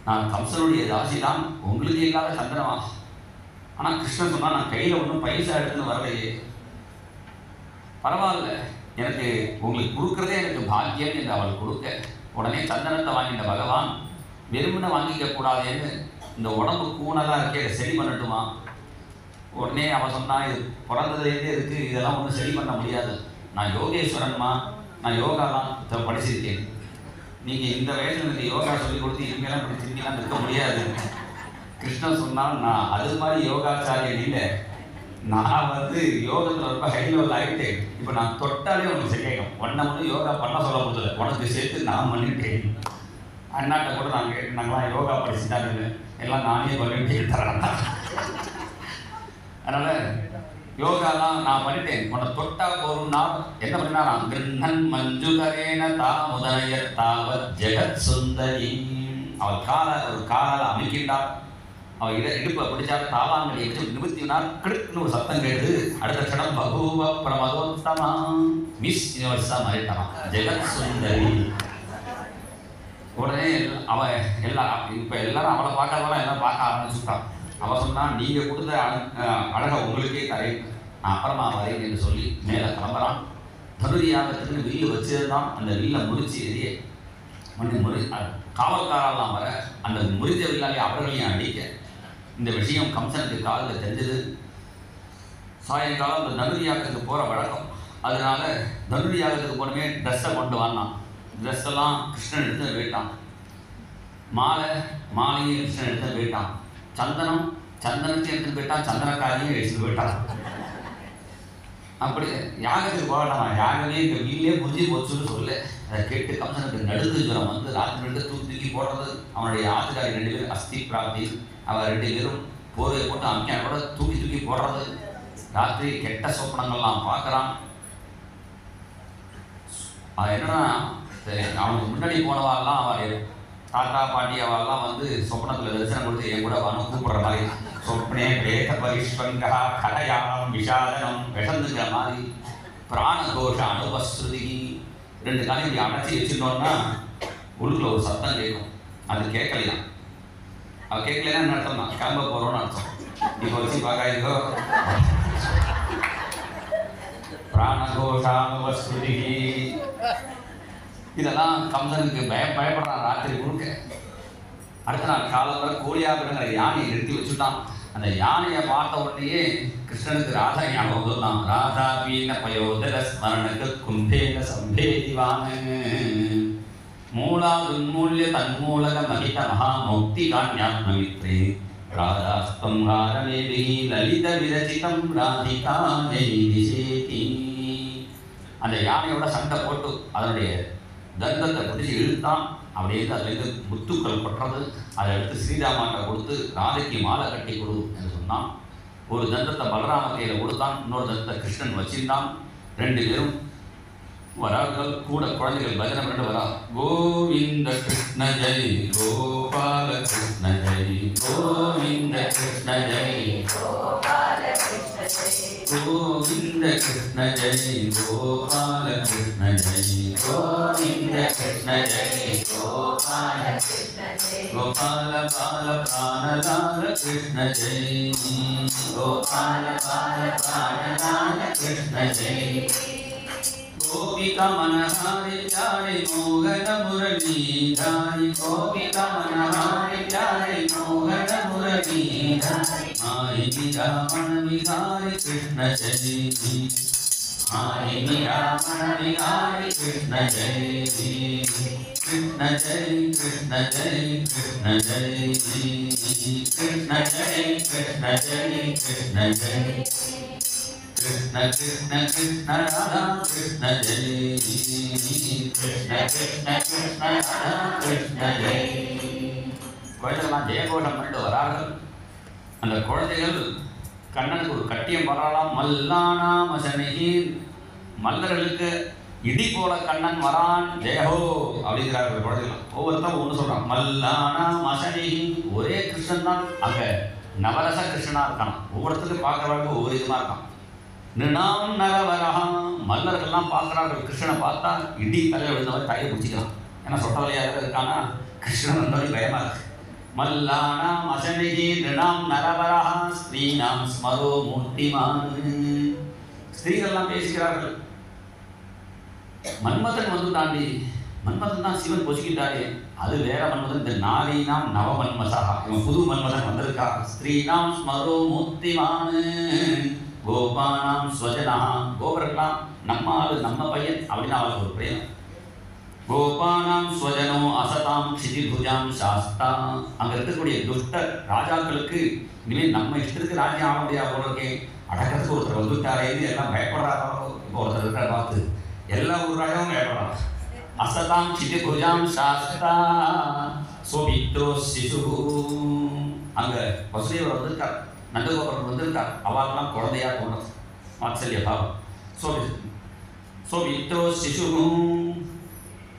நான் கம்சனுடைய தாசி தான், உங்களுக்கு இல்லாத சந்தனமா? ஆனால் கிருஷ்ணன் சொன்னால், நான் கையில் ஒன்றும் பைசா எடுத்துன்னு வரலையே, பரவாயில்ல, எனக்கு உங்களுக்கு கொடுக்குறதே எனக்கு பாக்கியம் என்று அவள் கொடுக்க, உடனே சந்தனத்தை வாங்கிட்ட பகவான் வெறுமனை வாங்கிக்க கூடாதுன்னு இந்த உடம்பு கூணலாக இருக்கே அதை சரி பண்ணட்டுமா? உடனே அவன் சொன்னான், இது பிறந்ததுலேருந்தே இருக்குது, இதெல்லாம் ஒன்றும் சரி பண்ண முடியாது, நான் யோகேஸ்வரன்மா, நான் யோகாலாம் படிச்சிருக்கேன், நீங்கள் இந்த வயசில் எனக்கு யோகா சொல்லி கொடுத்து இனிமேலாம் இப்படி திரும்பிலாம் நிற்க முடியாது. கிருஷ்ணன் சொன்னால், நான் அது மாதிரி யோகாச்சாரியன் இல்லை, நான் யோகத்தில் ரொம்ப ஹை லெவல் ஆகிட்டேன், இப்போ நான் தொட்டாலே உனக்கு சரியாகும், உன்னை மட்டும் யோகா பண்ண சொல்ல முடியல, உனக்கு சேர்த்து நான் பண்ணிட்டேன். அண்ணாட்ட கூட நாங்கள் கேட்டு, நாங்களாம் யோகா படிச்சுட்டாங்க, எல்லாம் நானே பண்ணிட்டு தரேன். அதனால் யோகாலாம் நான் பண்ணிட்டேன், உன்னை தொட்டா போகும்னா என்ன பண்ணினா, கிருண்ணன் மஞ்சுகரேன தாமுதய தாவத் ஜெகத் சுந்தரி. அவள் ஒரு காலால் அமைக்கின்றார். அவள் இடுப்பை பிடிச்சார், தாவாங்களை வச்சு நிமித்தினார். கிடுக்குன்னு ஒரு சத்தம் கேட்டு அடுத்த க்ஷணம் பகூவ பிரமதோத்தமா மிஸ் யூனிவர்ஸா மாறிட்டான், ஜெகத் சுந்தரி. உடனே அவன் இப்போ எல்லாரும் அவளை பார்க்கறதெல்லாம் எல்லாம் பார்க்க ஆரம்பிச்சுட்டான். அவள் சொன்னான், நீங்கள் கொடுத்த அழகை உங்களுக்கே தரேன், நான் அப்புறமா வரேன் என்று சொல்லி மேலே கிளம்புறான். தனுரியாகத்துக்கு வில்லு வச்சிருந்தான். அந்த வில்லை முறிச்சு எரிய காவல்காரெல்லாம் வர அந்த முறிந்த வில்லாலே அவர்களையும் அடிக்க இந்த விஷயம் கம்சனுக்கு காலில் தெரிஞ்சது. சாயங்காலம் அந்த தனுரியாகத்துக்கு போகிற வழக்கம். அதனால தனுரியாகத்துக்கு போனமே ட்ரெஸ்ஸை கொண்டு வந்தான். ட்ரெஸ்ஸெல்லாம் கிருஷ்ணன் எடுத்து போயிட்டான். மாலையும் கிருஷ்ணன் எடுத்து போயிட்டான். சந்தனத்தையும் எடுத்துட்டு போயிட்டான். சந்தனக்காரையும் எடுத்துட்டு போயிட்டான். அப்படி யாகத்துக்கு போகலாமா, யாகமே இங்கே வீட்டிலே புரிஞ்சு போச்சுன்னு சொல்ல. அதை கேட்டு கம்சனுக்கு நடுக்கு ஜுரம் வந்து ராத்திரி 2 தூக்கி போடுறது. அவனுடைய ஆத்துக்காரி 2 பேரும் அஸ்தி பிராப்தி. அவள் 2 பேரும் போர்வை போட்டு அம்மியான கூட தூக்கி போடுறது. ராத்திரி கெட்ட சொப்பனங்கள்லாம் பார்க்குறான். அது என்னன்னா, அவனுக்கு முன்னாடி போனவாள்லாம் அவள் தாத்தா பாட்டி அவெல்லாம் சொப்பனத்தில் தரிசனம் கொடுத்து என் கூட வரணும் கூப்பிடுற மாதிரி, சொப்னே பேத பரிஷ்வங்கா கலையாம் விஷாதனம் விஷந்துங்கிற மாதிரி பிராணகோஷ அனுபஸ்ருதி. 2 காலையும் இப்படி அடைச்சி வச்சுருந்தோம்னா உள்ளுக்குள்ள ஒரு சத்தம் கேட்கும். அது கேட்கலையாம். அவள் கேட்கலன்னா என்ன அர்த்தம் தான், கிளம்ப போகிறோன்னு அர்த்தம். இப்போ வச்சு பார்க்காதோ பிராணகோஷானுபஸ்ருதி. இதெல்லாம் கம்சனுக்கு பயப்படுறான் ராத்திரி முழுக்க. அடுத்த நாள் காலத்தில் கோழியாபுரங்கிற யானையை நிறுத்தி வச்சுட்டான். அந்த யானையை பார்த்த உடனேயே கிருஷ்ணனுக்கு ராதா ஞாபகம் தான். ராதா பீன பயோதர ஸ்மரணக்கு கும்பேன சம்பேதிவான மூலாதுன்மூல்ய தன்மூலக மகித மகாமௌக்தி காண்யாத்மவித்ரே ராதாஸ்தம் ராரமேபி லலித விரச்சிதம் ராதிகா நைதிசேதி. அந்த யானையோட சண்டை போட்டு அதனுடைய தந்தத்தை பிடிச்சி இழுத்தான். அப்படியே அதுலேருந்து முத்துக்கள் கொட்டுறது. அதை எடுத்து ஸ்ரீராமாட்ட கொடுத்து ராதைக்கு மாலை கட்டி கொடு என்று சொன்னான். ஒரு தந்தத்தை பலராம கையில் கொடுத்தான், இன்னொரு தந்தத்தை கிருஷ்ணன் வச்சிருந்தான். 2 பேரும் வரார்கள். கூட குழந்தைகள் பஜனை பண்ணிட்டு வரா. கோவிந்த கிருஷ்ண ஜெய் கோபால கிருஷ்ண ஜெய் கோவிந்த கிருஷ்ண ஜெய் கோவிந்த கிருஷ்ண ஜெய் கோபால கிருஷ்ண ஜெய் जय गोविंद कृष्ण जय गोपाल गोपाल बाल प्राणलाल कृष्ण जय गोपाल बाल प्राणलाल कृष्ण जय गोपिका मनहारि प्यारे मोहन मुरलीधारी गोपिका मनहारि प्यारे मोहन मुरलीधारी माई मीरा मन विहारी कृष्ण जय माई मीरा मन विहारी कृष्ण जय कृष्ण जय कृष्ण जय कृष्ण जय कृष्ण जय कृष्ण जय कृष्ण जय कृष्ण कृष्ण कृष्ण राधा कृष्ण जय कृष्ण कृष्ण कृष्ण राधा कृष्ण जय குழந்தைகள்லாம் ஜெயகோஷம் பண்ணிட்டு வரார்கள். அந்த குழந்தைகள் கண்ணனுக்கு ஒரு கட்டியம் வராலாம். மல்லானா மசனி மல்லர்களுக்கு இடி போல கண்ணன் வரான் ஜெயஹோ அப்படிங்கிறார்கள் குழந்தைகள். ஒவ்வொருத்தரும் ஒன்று சொல்கிறான். மல்லானா மசனி ஒரே கிருஷ்ணன் தான் அங்கே நவரச கிருஷ்ணனாக இருக்கான். ஒவ்வொருத்தருக்கும் பார்க்குறவங்க ஒவ்வொரு விதமாக இருக்கான். நிணாம் நரவரகம் மல்லர்கள்லாம் பார்க்குறார்கள். கிருஷ்ணனை பார்த்தா இடி தலையை விழுந்தவரை தலையை பிடிச்சிக்கலாம். ஏன்னா சொட்ட வழியாக இருக்கானா கிருஷ்ணன் வந்தவரை பயமாக இருக்கு. மல்லானாம் அசனிகி நிணாம் நரவரஹா ஸ்ரீநாம் ஸ்மரோ மூர்த்திமான். ஸ்திரீகள்லாம் பேசுகிறார்கள். மன்மதன் வந்து தாண்டி மன்மதன் தான் சிவன் பொசிக்கிட்டாரே அது வேற மன்மதன். இந்த நாரீனாம் நவமன்மசா இவன் புது மன்மதன் வந்திருக்கா. ஸ்ரீநாம் ஸ்மரோ மூர்த்திமான் கோபானாம் ஸ்வஜனா கோபர்களாம் நம்ம ஆளு நம்ம பையன் அப்படின்னு அவளுக்கு ஒரு பிரேமம். கோபானாம் ஸ்வஜனோ அசதாம் க்ஷிதிபுஜாம் சாஸ்தா. அங்கே இருக்கக்கூடிய துஷ்ட ராஜாக்களுக்கு இனிமேல் நம்ம இஷ்டத்துக்கு ராஜ்யம் ஆக முடியாது போல இருக்கே, அடக்கிறதுக்கு ஒருத்தர் வந்துட்டாரேன்னு எல்லாம் பயப்படுறாரோ. இப்போ ஒருத்தர் இருக்கிற பார்த்து எல்லா ஊர் ராஜாவும் பயப்படுறாங்க. அசதாம் க்ஷிதிபுஜாம் சாஸ்தா சோபித்ரோ சிசு. அங்கே வசுதேவர் வந்திருக்கார், நந்தகோபுரம் வந்திருக்கார். அவெல்லாம் குழந்தையாக தோணுது வாத்சல்ய பாவம். சோபித்ரோ சிசு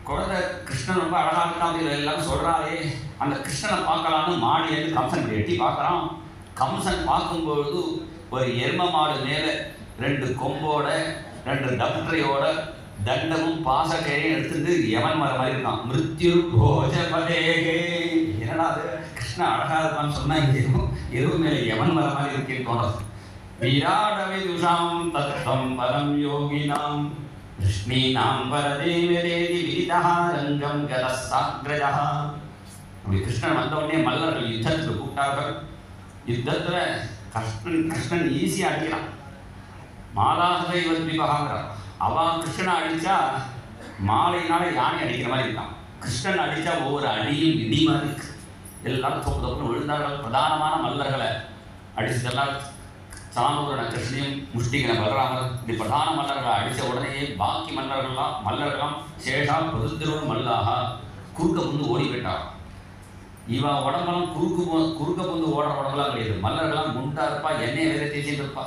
குழந்தை கிருஷ்ணன் ரொம்ப அழகாக இருக்கான். இதில் எல்லாம் சொல்கிறாரே அந்த கிருஷ்ணனை பார்க்கலான்னு மாடியிலேருந்து கம்சன் எட்டி பார்க்குறான். கம்சன் பார்க்கும்பொழுது ஒரு எரும மாடு மேலே 2 கொம்போட 2 டப்ட்ரையோட தண்டமும் பாசக்கையும் எடுத்துட்டு யமன் வர மாதிரி இருக்கான். மிருத்யு போஜபதேகே. என்னடா அது கிருஷ்ணன் அழகாக இருக்கான்னு சொன்னால் எருவு மேலே யமன் வர மாதிரி இருக்கேன்னு தோணுது. விராடவிதுஷாம் தத்தம் பரம் யோகினாம் கிருஷ்ணீனாம் வரதேவதேதி விதிதா ரங்கம் கதசாக்ரஜா. அப்படி கிருஷ்ணன் வந்த உடனே மல்லர்கள் யுத்தத்துக்கு கூப்பிட்டார்கள். யுத்தத்தில் கிருஷ்ணன் ஈஸியாக அடிக்கிறான். மாலாஹதை வத்விபகாங்கிறான். அவன் கிருஷ்ணனை அடித்தா மாலையினால யானை அடிக்கிற மாதிரி இருக்கான். கிருஷ்ணன் அடித்தா ஒவ்வொரு அடியும் இடி மாதிரி இருக்கு. எல்லாரும் தொப்பு தொப்புன்னு விழுந்தார்கள். பிரதானமான மல்லர்களை அடிச்சதெல்லாம் சானூரன கிருஷ்ணையும் முஷ்டிகனை பலராமர் இப்படி பிரதான மல்லர்களை அடித்த உடனேயே பாக்கி மல்லர்கள்லாம் சேஷா பொதுத்திருவன் மல்லாக குறுக்க புந்து ஓடி போயிட்டான். இவன் உடம்பெல்லாம் குறுக்க புந்து ஓடுற உடம்பெல்லாம் கிடையாது. மல்லர்கள்லாம் குண்டா இருப்பா, எண்ணெய் வேலை தேய்ச்சிட்டு இருப்பா.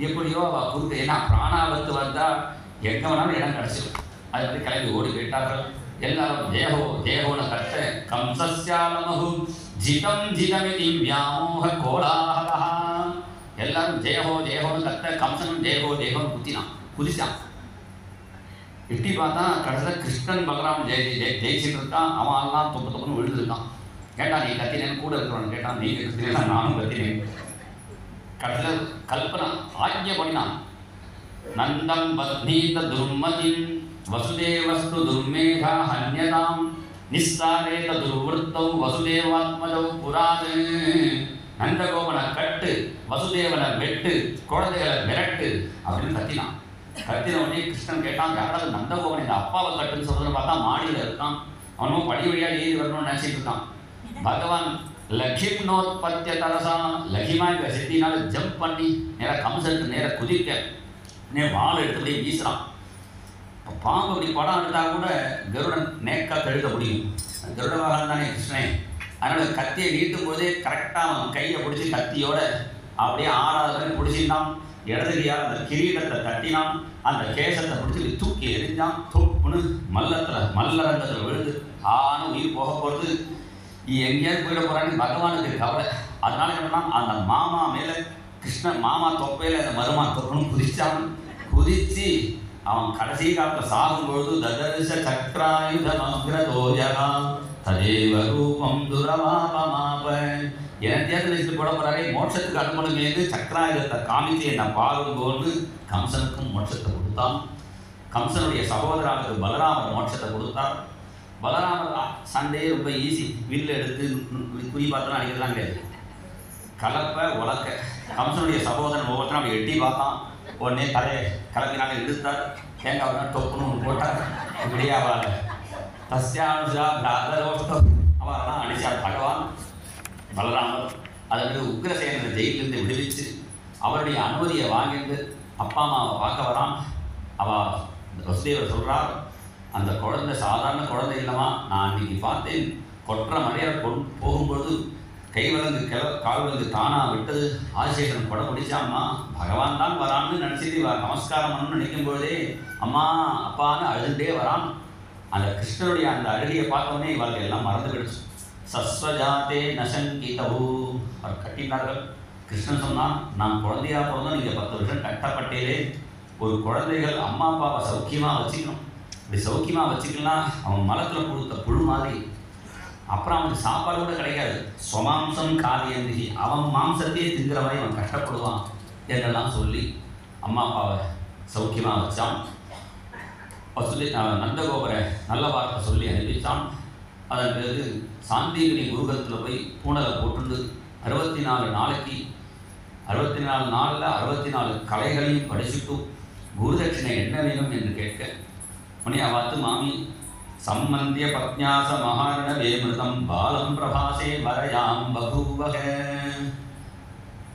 எப்படியோ அவள் குறுக்க, ஏன்னா பிராணாபத்து வந்தால் எங்கே வேணாலும் இடம் கிடச்சிடும். அது மாதிரி கிளம்பி ஓடி போயிட்டார்கள். எல்லாரும் தேகோ தேகோன்னு கட்ட கம்சஸ்யாலமஹு ஜிதம் ஜிதமிதி வியாமோக கோலாஹலா. எல்லாரும் தேகோ தேகோன்னு கத்த கம்சனும் தேகோ தேகோன்னு குதிச்சான். எட்டி பார்த்தா கடைசியில் கிருஷ்ணன் பலராம் ஜெயிச்சுட்டு இருக்கான். அவன் எல்லாம் தொப்பு தொப்புன்னு விழுந்துருக்கான். கேட்டா நீ கத்தினேன்னு கூட இருக்கிறவன் கேட்டான். நீ கத்தினா நானும் கத்தினேன். கடைசியில் கல்பனா ஆஜ்ஞை பண்ணினான். நந்தம் பத்னீத துர்மதிம் வசுதேவஸ்து துர்மேதா ஹன்யதாம் நிஸ்தாரேத துர்வృத்தௌ வசுதேவாத்மஜௌ புராது. நந்தகோபனை கட்டு, வசுதேவனை வெட்டு, குழந்தைகளை விரட்டு அப்படின்னு கத்தினான். கத்தின உடனே கிருஷ்ணன் கேட்டான், யாராவது நந்தகோபன் இந்த அப்பாவை கட்டுன்னு சொல்றதுன்னு பார்த்தா மாடியில் இருக்கான். அவனும் படி வழியாக ஏறி வரணும்னு நினச்சிட்டு இருக்கான். பகவான் லகிம்னோத்பத்திய தரசா லகிமா இங்கே சித்தினால ஜம்ப் பண்ணி நேராக கம்சனுக்கு நேராக குதிக்க வாழை எடுத்துகிட்டே வீசுறான். பாம்பு அப்படி படம் எடுத்தால் கூட கருடன் நேக்காக கழுத முடியும். கருட வாகனம் தானே கிருஷ்ணன். அதனால் கத்தியை நீட்டும் போதே கரெக்டாக அவன் கையை பிடிச்சி கத்தியோட அப்படியே ஆறாவது பிடிச்சிருந்தான். இடதுகையால் அந்த கிரீடத்தை தட்டினான். அந்த கேசத்தை பிடிச்சி தூக்கி எரிஞ்சான். தூப்புன்னு மல்லரங்கத்தில் விழுந்து ஆனும் உயிர் போக போகிறது. எங்கேயாவது போயிட போகிறான்னு பகவானுக்கு கவலை. அதனால என்னன்னா அந்த மாமா மேலே கிருஷ்ணன் மாமா தொப்பையில் அந்த மருமா தொப்பணும் குதிச்சான். குதித்து அவன் கடைசி காலத்தில் சாகும்பொழுது ததர்ஷ சக்கராயுதமக்ரதோஜகா ததேவ ரூபம் துரவாபமாப என் தேர்தல் வச்சுட்டு போட போறாரே மோட்சத்துக்கு அனுமதிமேந்து சக்கராயுதத்தை காமிச்சு என்னை பாருங்கோன்னு கம்சனுக்கும் மோட்சத்தை கொடுத்தான். கம்சனுடைய சகோதராவுக்கு பலராமர் மோட்சத்தை கொடுத்தார். பலராமர் சண்டையே ரொம்ப ஈஸி. வில்லு எடுத்து குறி பார்த்தோன்னா அடிக்கிறதுலாம் கிடையாது. கலப்பை உலக்க கம்சனுடைய சகோதரன் ஒவ்வொருத்தரும் அப்படி எட்டி பார்த்தான். உடனே தலையை கலப்பினால இழுத்தார். தேங்காய் டொப்புன்னு ஒன்று போட்டார். இப்படியே அவளை தஸ்யானுஷா பிராதரோஷ்டம் அவரெல்லாம் அடித்தார் பகவான் பலராமர். அதற்கு உக்ரசேனனை ஜெயிலிருந்து விடுவிச்சு அவருடைய அனுமதியை வாங்கிட்டு அப்பா அம்மாவை பார்க்க வரான். அவள் வசுதேவர் சொல்கிறார், அந்த குழந்தை சாதாரண குழந்தை இல்லைமா, நான் அன்றைக்கி பார்த்தேன் கொற்ற மலையில் போகும்பொழுது கை வளர்ந்து கால் வளர்ந்து தானாக விட்டது. ஆதிசேஷன் கொடை பிடிச்சாம்மா பகவான் தான் வரான்னு நினச்சிட்டு நமஸ்காரம் பண்ணணும்னு நினைக்கும் பொழுதே அம்மா அப்பான்னு அழுதுகிட்டே வரான். அந்த கிருஷ்ணனுடைய அந்த அழுகையை பார்த்தோன்னே இவர்கள் எல்லாம் மறந்து போயிடுச்சு. சஸ்வஜாத்தே நசங்கீதவு அவர் கட்டினார்கள். கிருஷ்ணன் சொன்னான், நான் குழந்தையாக பிறந்தோம், நீங்கள் 10 வருஷம் கட்டப்பட்டேலே. ஒரு குழந்தைகள் அம்மா அப்பாவை சௌக்கியமாக வச்சுக்கணும். இப்படி சௌக்கியமாக வச்சுக்கலாம். அவன் மலத்தில் கொடுத்த புழு மாதிரி. அப்புறம் அவனுக்கு சாப்பாடு கூட கிடைக்காது. ஸ்வமாம்சம் காரியந்தி, அவன் மாம்சத்தையே திங்கிற மாதிரி அவன் கஷ்டப்படுவான் என்றெல்லாம் சொல்லி அம்மா அப்பாவை சௌக்கியமாக வச்சான். வசதி நந்தகோபரை நல்ல வார்த்தை சொல்லி அனுப்பித்தான். அதன் பிறகு சாந்தீகினி குருகத்தில் போய் பூனலை போட்டுண்டு 64 நாளைக்கு 64 நாளில் 64 கலைகளையும் படிச்சுட்டு குருதட்சிணை என்ன வேணும் என்று கேட்க முனியா பார்த்து மாமி சம்மந்திய பத்ஞாச மகாரண வேமிருதம் பாலம் பிரபாசே வரயாம் பகூவக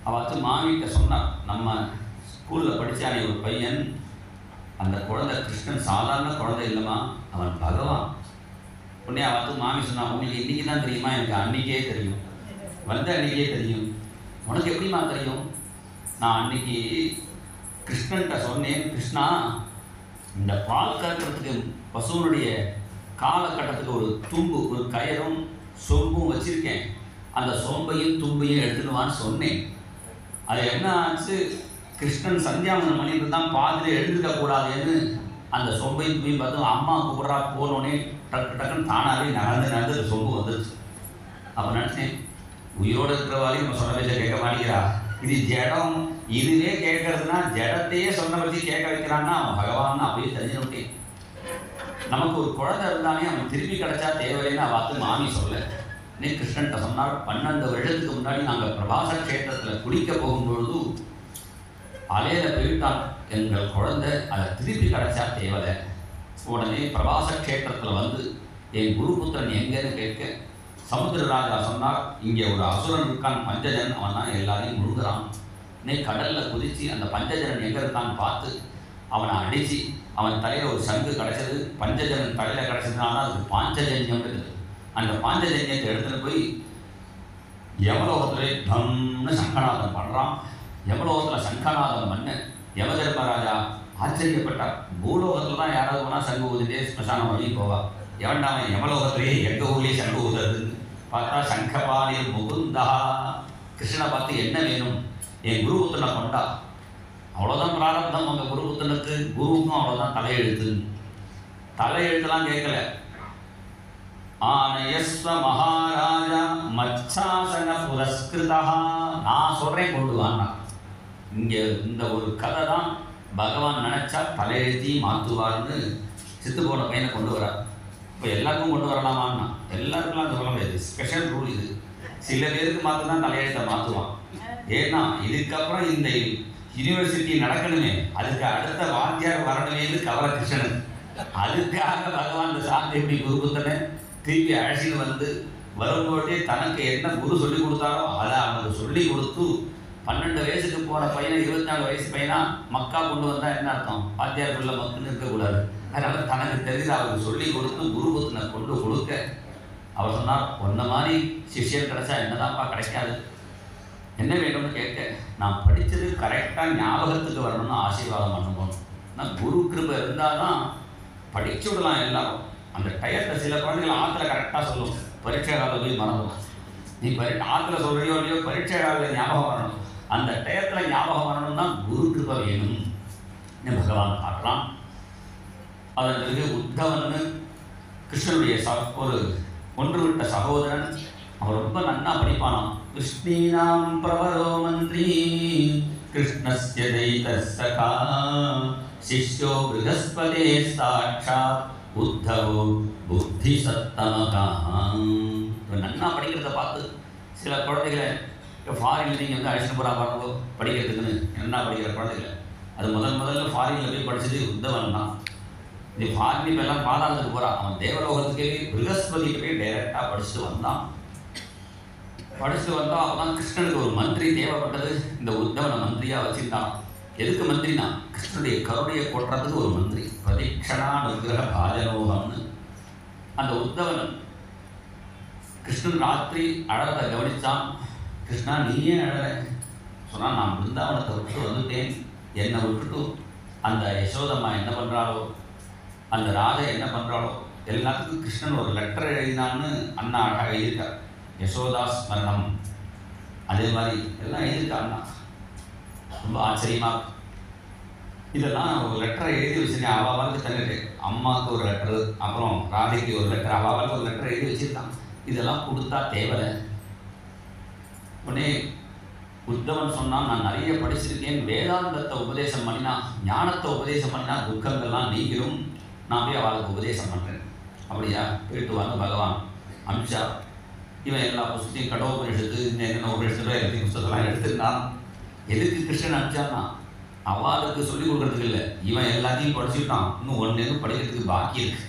பார்த்து மாமிகிட்ட சொன்னார், நம்ம ஸ்கூலில் படித்தானே ஒரு பையன், அந்த குழந்தை கிருஷ்ணன் சாதாரண குழந்தை இல்லைம்மா, அவன் பகவான். உடனே பார்த்து மாமி சொன்னான், உங்களுக்கு இன்றைக்கி தான் தெரியுமா? எனக்கு அன்றைக்கே தெரியும், வந்த அன்றைக்கே தெரியும். உனக்கு எப்படிமா தெரியும்? நான் அன்றைக்கி கிருஷ்ணன்கிட்ட சொன்னேன், கிருஷ்ணா இந்த பால் கறக்கிறதுக்கு பசுவனுடைய காலகட்டத்துக்கு ஒரு தும்பு ஒரு கயரும் சொம்பும் வச்சுருக்கேன், அந்த சொம்பையும் தும்பையும் எடுத்துடுவான்னு சொன்னேன். அது என்ன ஆச்சு, கிருஷ்ணன் சந்தியாவந்தனம் பண்ணிட்டு தான் பாதியில் எழுந்துக்கக்கூடாதுன்னு அந்த சொம்பையும் தும்பையும் பார்த்து அம்மா கூப்பிட்றா போனோடனே டக்கு டக்குன்னு தானாகவே நடந்து சொம்பு வந்துருச்சு. அப்போ நினச்சேன், உயிரோடு இருக்கிறவாலையும் நம்ம சொன்ன பேச்சை கேட்க மாட்டேங்கிறா, இது ஜடம், இதுவே கேட்கறதுனா ஜடத்தையே சொன்ன பற்றி கேட்க வைக்கிறான்னா அவன் பகவான் அப்படியே தெரிஞ்சு விட்டேன். நமக்கு ஒரு குழந்தை இருந்தாலே அவன் திருப்பி கிடைச்சா தேவையில்லைன்னு பார்த்து மாமி சொல்ல நீ கிருஷ்ணன்கிட்ட சொன்னார். 12 வருஷத்துக்கு முன்னாடி நாங்கள் பிரபாச க்ஷேத்திரத்தில் குளிக்க போகும்பொழுது அலையில் போயிட்டான் எங்கள் குழந்தை, அதை திருப்பி கிடைச்சா தேவையில்லை. உடனே பிரபாச க்ஷேத்திரத்தில் வந்து என் குருபுத்திரன் எங்கேன்னு கேட்க சமுத்திர ராஜா சொன்னார், இங்கே ஒரு அசுரன் இருக்கான் பஞ்சஜன், அவன் தான் எல்லாரையும் முழுகிறான். நீ கடலில் குதித்து அந்த பஞ்சஜனன் எங்கே இருக்கான்னு பார்த்து அவனை அடித்து அவன் தலையில் ஒரு சங்கு கிடச்சது. பஞ்சஜனன் தலையில் கிடச்சதுனால அதுக்கு பாஞ்சஜன்யம் இருக்குது. அந்த பாஞ்சஜன்யத்தை எடுத்துகிட்டு போய் யமலோகத்தில் தம்னு சங்கநாதம் பண்ணுறான். யமலோகத்தில் சங்கநாதம் பண்ண யமதர்மராஜா ஆச்சரியப்பட்டார். பூலோகத்தில் தான் யாராவது போனால் சங்கு ஊதிட்டே ஸ்மசானம் வழி போவா, எவன்டா அவன் யமலோகத்திலேயே எங்கள் ஊர்லேயே சங்கு ஊதுறதுன்னு பார்த்தா சங்கபாலில் முகுந்தா. கிருஷ்ணனை பார்த்து என்ன வேணும், என் குருபுத்தனை கொண்டா. அவ்வளோதான் பிராரப்தம் உங்கள் குருபுத்தனுக்கு, குருவுக்கும் அவ்வளோதான் தலையெழுத்து. தலையெழுத்துலாம் கேட்கல. ஆனயஸ்வ மகாராஜா மச்சாசன புரஸ்கிருதா, நான் சொல்கிறேன் கொண்டு வான்னா. இங்கே இந்த ஒரு கதை தான் பகவான் நினச்சா தலையெழுத்தி மாற்றுவார்னு சித்து போன பையனை கொண்டு வரார். இப்போ எல்லாருக்கும் கொண்டு வரலாமான்னா எல்லாருக்குலாம் அந்த சொல்ல முடியாது, ஸ்பெஷல் ரூல் இது. சில பேருக்கு மாற்றம்தான் தலையெழுத்தை மாற்றுவான். ஏன்னா இதுக்கப்புறம் இந்த யூனிவர்சிட்டி நடக்கணுமே, அதுக்கு அடுத்த வாத்தியார் வரணுமேனு கவலை கிருஷ்ணன். அதுக்காக பகவான் இந்த சாந்தி குருபுத்தனை திருப்பி அழைச்சின்னு வந்து வரும்போதே தனக்கு என்ன குரு சொல்லி கொடுத்தாரோ அதை அவனுக்கு சொல்லி கொடுத்து 12 வயசுக்கு போகிற பையனை 24 வயசு பையனா மக்கா கொண்டு வந்தால் என்ன அர்த்தம், வாத்தியாருக்குள்ள மக்குன்னு இருக்கக்கூடாது. அதனால் தனக்கு தெரிஞ்சு அவருக்கு சொல்லி கொடுத்து குருபுத்தனை கொண்டு கொடுக்க அவர் சொன்னார், ஒன்ன மாதிரி சிஷ்யன் கிடைச்சா என்னதான்ப்பா கிடைக்காது, என்ன வேணும்னு கேட்க நான் படித்தது கரெக்டாக ஞாபகத்துக்கு வரணும்னு ஆசீர்வாதம் பண்ணுவோம். ஆனால் குரு கிருபை இருந்தால் தான் படிச்சு விடலாம் எல்லாரும். அந்த டயத்தில் சில குழந்தைகள் ஆற்றுல கரெக்டாக சொல்லும், பரீட்சை காலில் போய் மறந்துடும். நீ ஆற்றுல சொல்கிறியோ இல்லையோ பரீட்சை காலில் ஞாபகம் வரணும். அந்த டயத்தில் ஞாபகம் வரணும்னா குரு கிருபை வேணும் பகவான் காட்டலாம். அதன் பிறகு உத்தவன்னு கிருஷ்ணனுடைய ஒரு ஒன்றுவிட்ட சகோதரன். அவன் ரொம்ப நன்னா படிப்பானாம். கிருஷ்ணீனாம் பிரவரோ மந்திரி கிருஷ்ணஸ்ய தைதஸ்ஸகா சிஷ்யோ ப்ருஹஸ்பதே சாட்சாத் உத்தவோ புத்தி சத்தமகா. இவன் நன்னா படிக்கிறத பார்த்து சில குழந்தைகளை ஃபாரினில் நீங்கள் வந்து அழைச்சிட்டு போகிறா பாருங்க படிக்கிறதுக்குன்னு நன்னா படிக்கிற குழந்தைகளை, அது முதல்ல ஃபாரினில் போய் படித்தது உத்தவன் தான். இது ஃபாரின் இப்போ எல்லாம் பாதாளத்துக்கு போகிறான். அவன் தேவலோகத்துக்கே ப்ருஹஸ்பதிக்கு போய் டைரெக்டாக படிச்சுட்டு வந்தான். அப்போ தான் கிருஷ்ணனுக்கு ஒரு மந்திரி தேவைப்பட்டது. இந்த உத்தவனை மந்திரியாக வச்சுருந்தான். எதுக்கு மந்திரினா கிருஷ்ணனுடைய கருணையை கொட்டுறதுக்கு ஒரு மந்திரி. பிரதீக்ஷணா அனுகிரக பாஜனோகம்னு அந்த உத்தவன் கிருஷ்ணன் ராத்திரி அழகத்தை கவனித்தான். கிருஷ்ணா நீயே அழலை சொன்னால், நான் பிருந்தாவனத்தை விட்டு வந்துட்டேன், என்னை விட்டுட்டு அந்த யசோதம்மா என்ன பண்ணுறாளோ, அந்த ராஜா என்ன பண்ணுறாளோ எல்லாத்துக்கும் கிருஷ்ணன் ஒரு லெட்டர் எழுதினான்னு அண்ணா அழகாக எழுதியிருக்கார். யசோதா ஸ்மரணம் அதே மாதிரி எல்லாம் எழுதியிருக்கா அண்ணா. ரொம்ப ஆச்சரியமாக இதெல்லாம் ஒரு லெட்டரை எழுதி வச்சுருக்கேன். அவளுக்கு தன்னிட்டு அம்மாவுக்கு ஒரு லெட்டரு, அப்புறம் ராதைக்கு ஒரு லெட்டர், அவளுக்கு ஒரு லெட்டர் எழுதி வச்சுருக்கான். இதெல்லாம் கொடுத்தா தேவலை. உடனே உத்தவன் சொன்னால், நான் நிறைய படிச்சிருக்கேன், வேதாந்தத்தை உபதேசம் பண்ணினா, ஞானத்தை உபதேசம் பண்ணினா துக்கங்கள்லாம் நீங்கிடும், நான் போய் அவளுக்கு உபதேசம் பண்ணுறேன். அப்படியா, போயிட்டு வாங்க பகவான் அமித்ஷா. இவன் எல்லா புஸ்தத்தையும் கடவுபனிஷத்து என்னென்ன உபனிஷத்தோ எல்லாத்தையும் புஸ்தகத்தெல்லாம் எடுத்துருந்தான். எதுக்கு கிருஷ்ணன் அனுப்பிச்சான்னா அவளுக்கு சொல்லிக் கொடுக்கறதுக்கு இல்லை, இவன் எல்லாத்தையும் படிச்சுட்டான், இன்னும் ஒன்று எதுவும் படிக்கிறதுக்கு பாக்கி இருக்கு.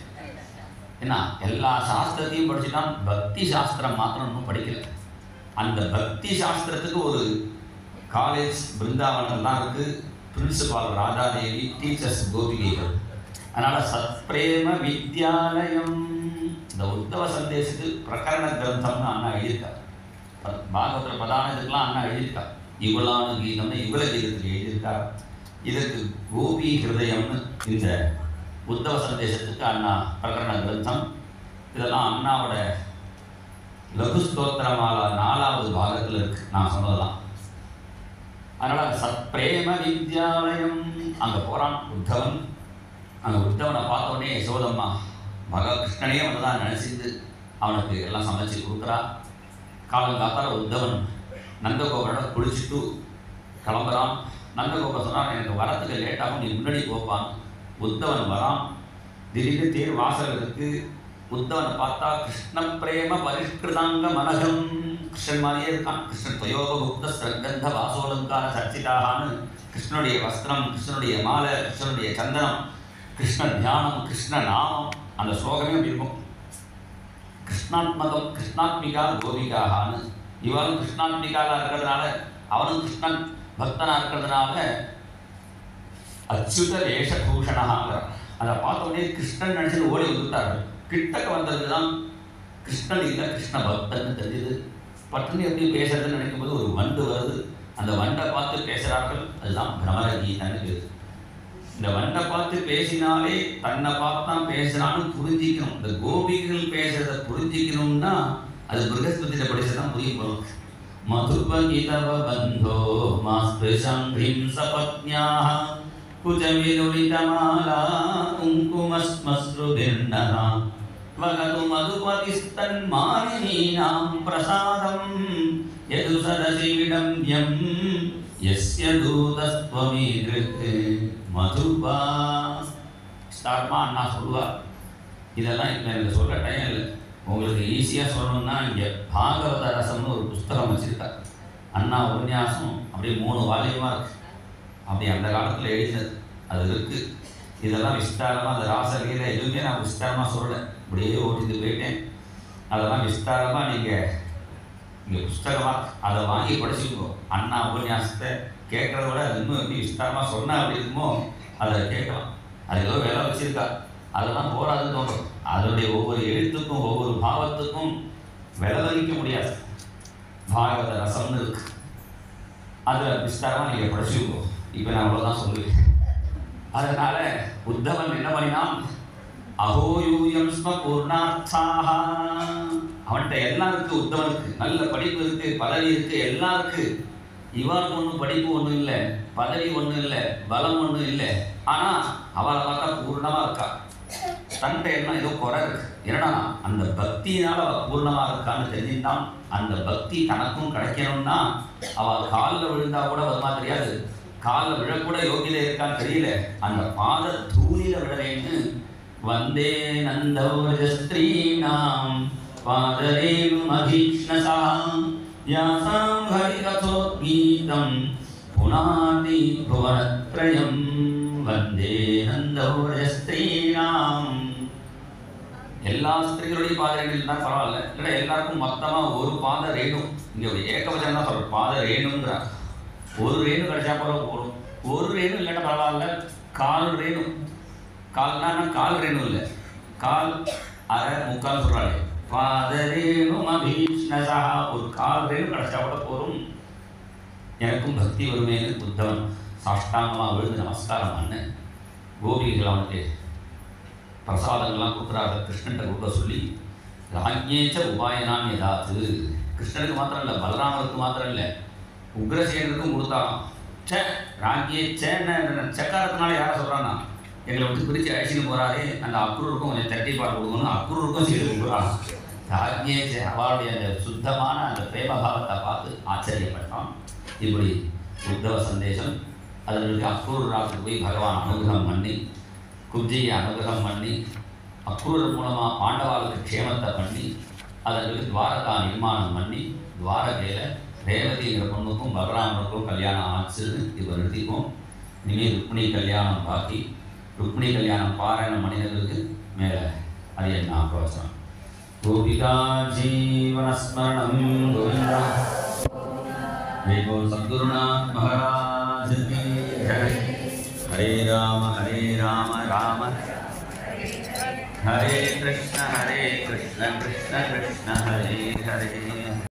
ஏன்னா எல்லா சாஸ்திரத்தையும் படிச்சுட்டான், பக்தி சாஸ்திரம் மாத்திரம் இன்னும் படிக்கல. அந்த பக்தி சாஸ்திரத்துக்கு ஒரு காலேஜ் பிருந்தாவனம் தான் இருக்குது. பிரின்சிபால் ராதாதேவி, டீச்சர்ஸ் கோபிகைகள். அதனால் சத்பிரேம வித்யாலயம் இந்த உத்தவ சந்தேசத்துக்கு பிரகரண கிரந்தம்னு அண்ணா எழுதியிருக்கார். பாகவத பிரதானத்துக்கெல்லாம் அண்ணா எழுதியிருக்கார். இவளானு கீதம்னு இவள கீதத்துக்கு எழுதியிருக்கார். இதற்கு கோபி ஹிருதயம்னு இந்த உத்தவ சந்தேசத்துக்கு அண்ணா பிரகரண கிரந்தம். இதெல்லாம் அண்ணாவோட லகு ஸ்தோத்திரமாலா 4வது பாகத்தில் இருக்கு, நான் சொன்னதெல்லாம். அதனால் சத்பிரேம வித்யாலயம் அங்கே போகிறான் உத்தவன். அங்கே உத்தவனை பார்த்த உடனே யசோதம்மா கிருஷ்ணனே வந்து தான் நினச்சிருந்து அவனுக்கு எல்லாம் சமைச்சு கொடுக்குறா. காலங்காத்தால் உத்தவன் நந்தகோபரோட குளிச்சுட்டு கிளம்புறான். நந்தகோபர் சொன்னான், எனக்கு வரத்துக்கு லேட்டாகும், நீ முன்னாடி போப்பான். உத்தவன் வரான். திடீர்னு தேர் வாசல் இருக்கு. உத்தவனை பார்த்தா கிருஷ்ண பிரேம பரிஷ்கிருதாங்க மனகம், கிருஷ்ணன் மாதிரியே இருக்கான். கிருஷ்ணன் துயோக முக்த ஸ்ரகந்த வாசோலங்கார சர்ச்சிதாகான்னு கிருஷ்ணனுடைய வஸ்திரம், கிருஷ்ணனுடைய மாலை, கிருஷ்ணனுடைய சந்தனம், கிருஷ்ண தியானம், கிருஷ்ண நாமம், அந்த ஸ்லோகமே அப்படி இருக்கும். கிருஷ்ணாத்மகம் கிருஷ்ணாத்மிகா கோபிகாகான்னு. இவரும் கிருஷ்ணாத்மிகாவாக இருக்கிறதுனால, அவனும் கிருஷ்ணன் பக்தனாக இருக்கிறதுனால அச்சுத வேஷபூஷணாங்கிற அதை பார்த்தோடனே கிருஷ்ணன் நினச்சி ஓடி வந்துட்டார்கள். கிட்டக்க வந்தது தான் கிருஷ்ணன் இல்லை, கிருஷ்ண பக்தன்னு தெரியுது. பட்டுன்னு எப்படி பேசுறதுன்னு நினைக்கும் போது ஒரு வண்டு வருது. அந்த வண்டை பார்த்து பேசுகிறார்கள். அதுதான் பிரமர கீதன்னு பேரு. இந்த வண்டை பார்த்து பேசினாலே தன்னை பார்த்து தான் பேசுகிறான்னு புரிஞ்சிக்கணும். இந்த கோபிகள் பேசுறதை புரிஞ்சிக்கணும்னா அது ப்ருஹஸ்பதியில படிச்சதான் புரியும் போகும். மதுபகிதவ பந்தோ மாஸ்பிருஷம் ஹிம்சபத்ஞாஹ குஜவிலுலிதமாலா குங்குமஸ்மஸ்ருபிர்ணஹ வகது மதுபதிஸ்தன்மானினீனாம் பிரசாதம் யது சதசி விடம்யம் யஸ்ய தூதஸ்வமீத்ருக் மதுபா. ஸ்டார்மா அண்ணா சொல்லுவார். இதெல்லாம் இப்போ எனக்கு சொல்ல டைம் இல்லை. உங்களுக்கு ஈஸியாக சொல்லணும்னா இங்கே பாகவத ரசம்னு ஒரு புஸ்தகம் வச்சுருக்கார். அண்ணா உபன்யாசம் அப்படியே 3 வால்யமாக இருக்குது. அப்படி அந்த காலத்தில் எழுதினது அது இருக்குது. இதெல்லாம் விஸ்தாரமாக அந்த ராசலீல எதுவுமே நான் விஸ்தாரமாக சொல்லலை, இப்படியே ஓட்டிட்டு போயிட்டேன். அதெல்லாம் விஸ்தாரமாக நீங்கள் இங்கே புஸ்தகமாக அதை வாங்கி படிச்சுக்கோ. அண்ணா உபன்யாசத்தை கேட்குறத விட அது இன்னும் எப்படி விஸ்தாரமாக சொன்னால் அப்படி இருக்குமோ அதை கேட்கலாம். அது ஏதோ வேலை வச்சுருக்கா, அதெல்லாம் போராதுன்னு தோணும். அதனுடைய ஒவ்வொரு எழுத்துக்கும் ஒவ்வொரு பாவத்துக்கும் விலவழிக்க முடியாது. பாகவத ரசம்னு இருக்கு, அதில் விஸ்தாரமாக நீங்கள் படிச்சுக்கோ. இப்போ நான் அவ்வளோதான் சொல்லுவேன். அதனால உத்தவன் என்ன பண்ணினான், அகோயூயம் ஸ்ம பூர்ணார்த்தாக. அவன்கிட்ட எல்லாம் இருக்கு. உத்தவனுக்கு நல்ல படிப்பு இருக்கு, பதவி இருக்கு, எல்லாம் இருக்கு. இவனுக்கு ஒன்றும் படிப்பு ஒன்றும் இல்லை, பதவி ஒன்றும் இல்லை, பலம் ஒன்றும் இல்லை. ஆனால் அவளை பார்த்தா பூர்ணமாக இருக்கா. தன்ட்ட எண்ணம் ஏதோ குறை இருக்கு. ஏன்னா அந்த பக்தியினால் அவள் பூர்ணமாக இருக்கான்னு தெரிஞ்சுட்டான். அந்த பக்தி தனக்கும் கிடைக்கணும்னா அவள் காலில் விழுந்தா கூட வருமா தெரியாது, காலில் விழக்கூட யோகியதை இருக்கான்னு தெரியல. அந்த பாத தூளில விழலேன்னு வந்தே நந்தோரஸ்திரீணாம் பாதரேணும் அபீஷ்ணசாம் யாசாம் ஹரிகதோத்கீதம் புனாதி புவனத்ரயம் வந்தே நந்தோரஸ்திரீணாம். எல்லா ஸ்திரீகளுடைய பாத ரேணு தான் பரவாயில்ல, இல்லை எல்லாருக்கும் மொத்தமாக ஒரு பாத ரேணு. இங்கே ஏகவச்சனம் தான் சொல்கிற பாத ரேணுங்கிறார். ஒரு ரேணு கிடைச்சா போல போடும். ஒரு ரேணு இல்லைன்னா பரவாயில்ல, கால் ரேணு. கால்னா கால் ரேணு இல்லை, கால் அரை முக்கால் சொல்கிறாரு. பாத ரேணு அபீஷ்ணசா, ஒரு கால் ரேணு கிடைச்சா கூட போகும். எனக்கும் பக்தி வருமேனு புத்தவன் சாஷ்டாங்கமாக விழுந்து நமஸ்காரம் பண்ண கோபிகள் அவனுக்கு பிரசாதங்கள்லாம் கொடுக்குறாங்க. கிருஷ்ணன்ட்ட கொடுக்க சொல்லி ராஜ்யேச்ச உபாயனான் ஏதாச்சு கிருஷ்ணனுக்கு மாத்திரம் இல்லை, பலராமருக்கு மாத்திரம் இல்லை, உக்ரசேனருக்கும் கொடுத்தாராம். ராஜ்யேச்சேன்னு சக்காரத்தினால யாரை சொல்கிறான்னா, எங்களை விட்டு பிரித்து அழிச்சின்னு போகிறாரே அந்த அக்ரூருக்கும் கொஞ்சம் தட்டி பாட்டு கொடுக்கணும், அக்ரூருக்கும் செய்து கொடுக்குறான். ராஜ்யேச்ச அவளுடைய அந்த சுத்தமான அந்த பிரேமபாவத்தை பார்த்து ஆச்சரியப்பட்டான். இப்படி உத்தவ சந்தேசம். அதற்கு அக்ரூர் ராஜுக்கு போய் பகவான் அனுகிரகம் பண்ணி, குப்ஜியை அனுகிரகம் பண்ணி, அக்ரூர் மூலமாக பாண்டவாளுக்கு க்ஷேமத்தை பண்ணி, அதற்கு துவாரகா நிர்மாணம் பண்ணி, துவாரகையில் ரேவதிங்கிற பொண்ணுக்கும் பலராமருக்கும் கல்யாணம் ஆச்சுன்னு இப்போ நிறுத்திப்போம். இனிமேல் ருக்மிணி கல்யாணம் பாக்கி. ருக்மிணி கல்யாணம் பாராயண மனிதர்களுக்கு மேலே அது என்ன பிரவச்சனம். கோபிகா ஜீவனஸ்மரணம் கோவிந்தா. ஜெய் சத்குருநாத் மகாராஜ் கி ஜெய். ஹரே ராம ராம ஹரே கிருஷ்ண கிருஷ்ண கிருஷ்ண ஹரே ஹரே.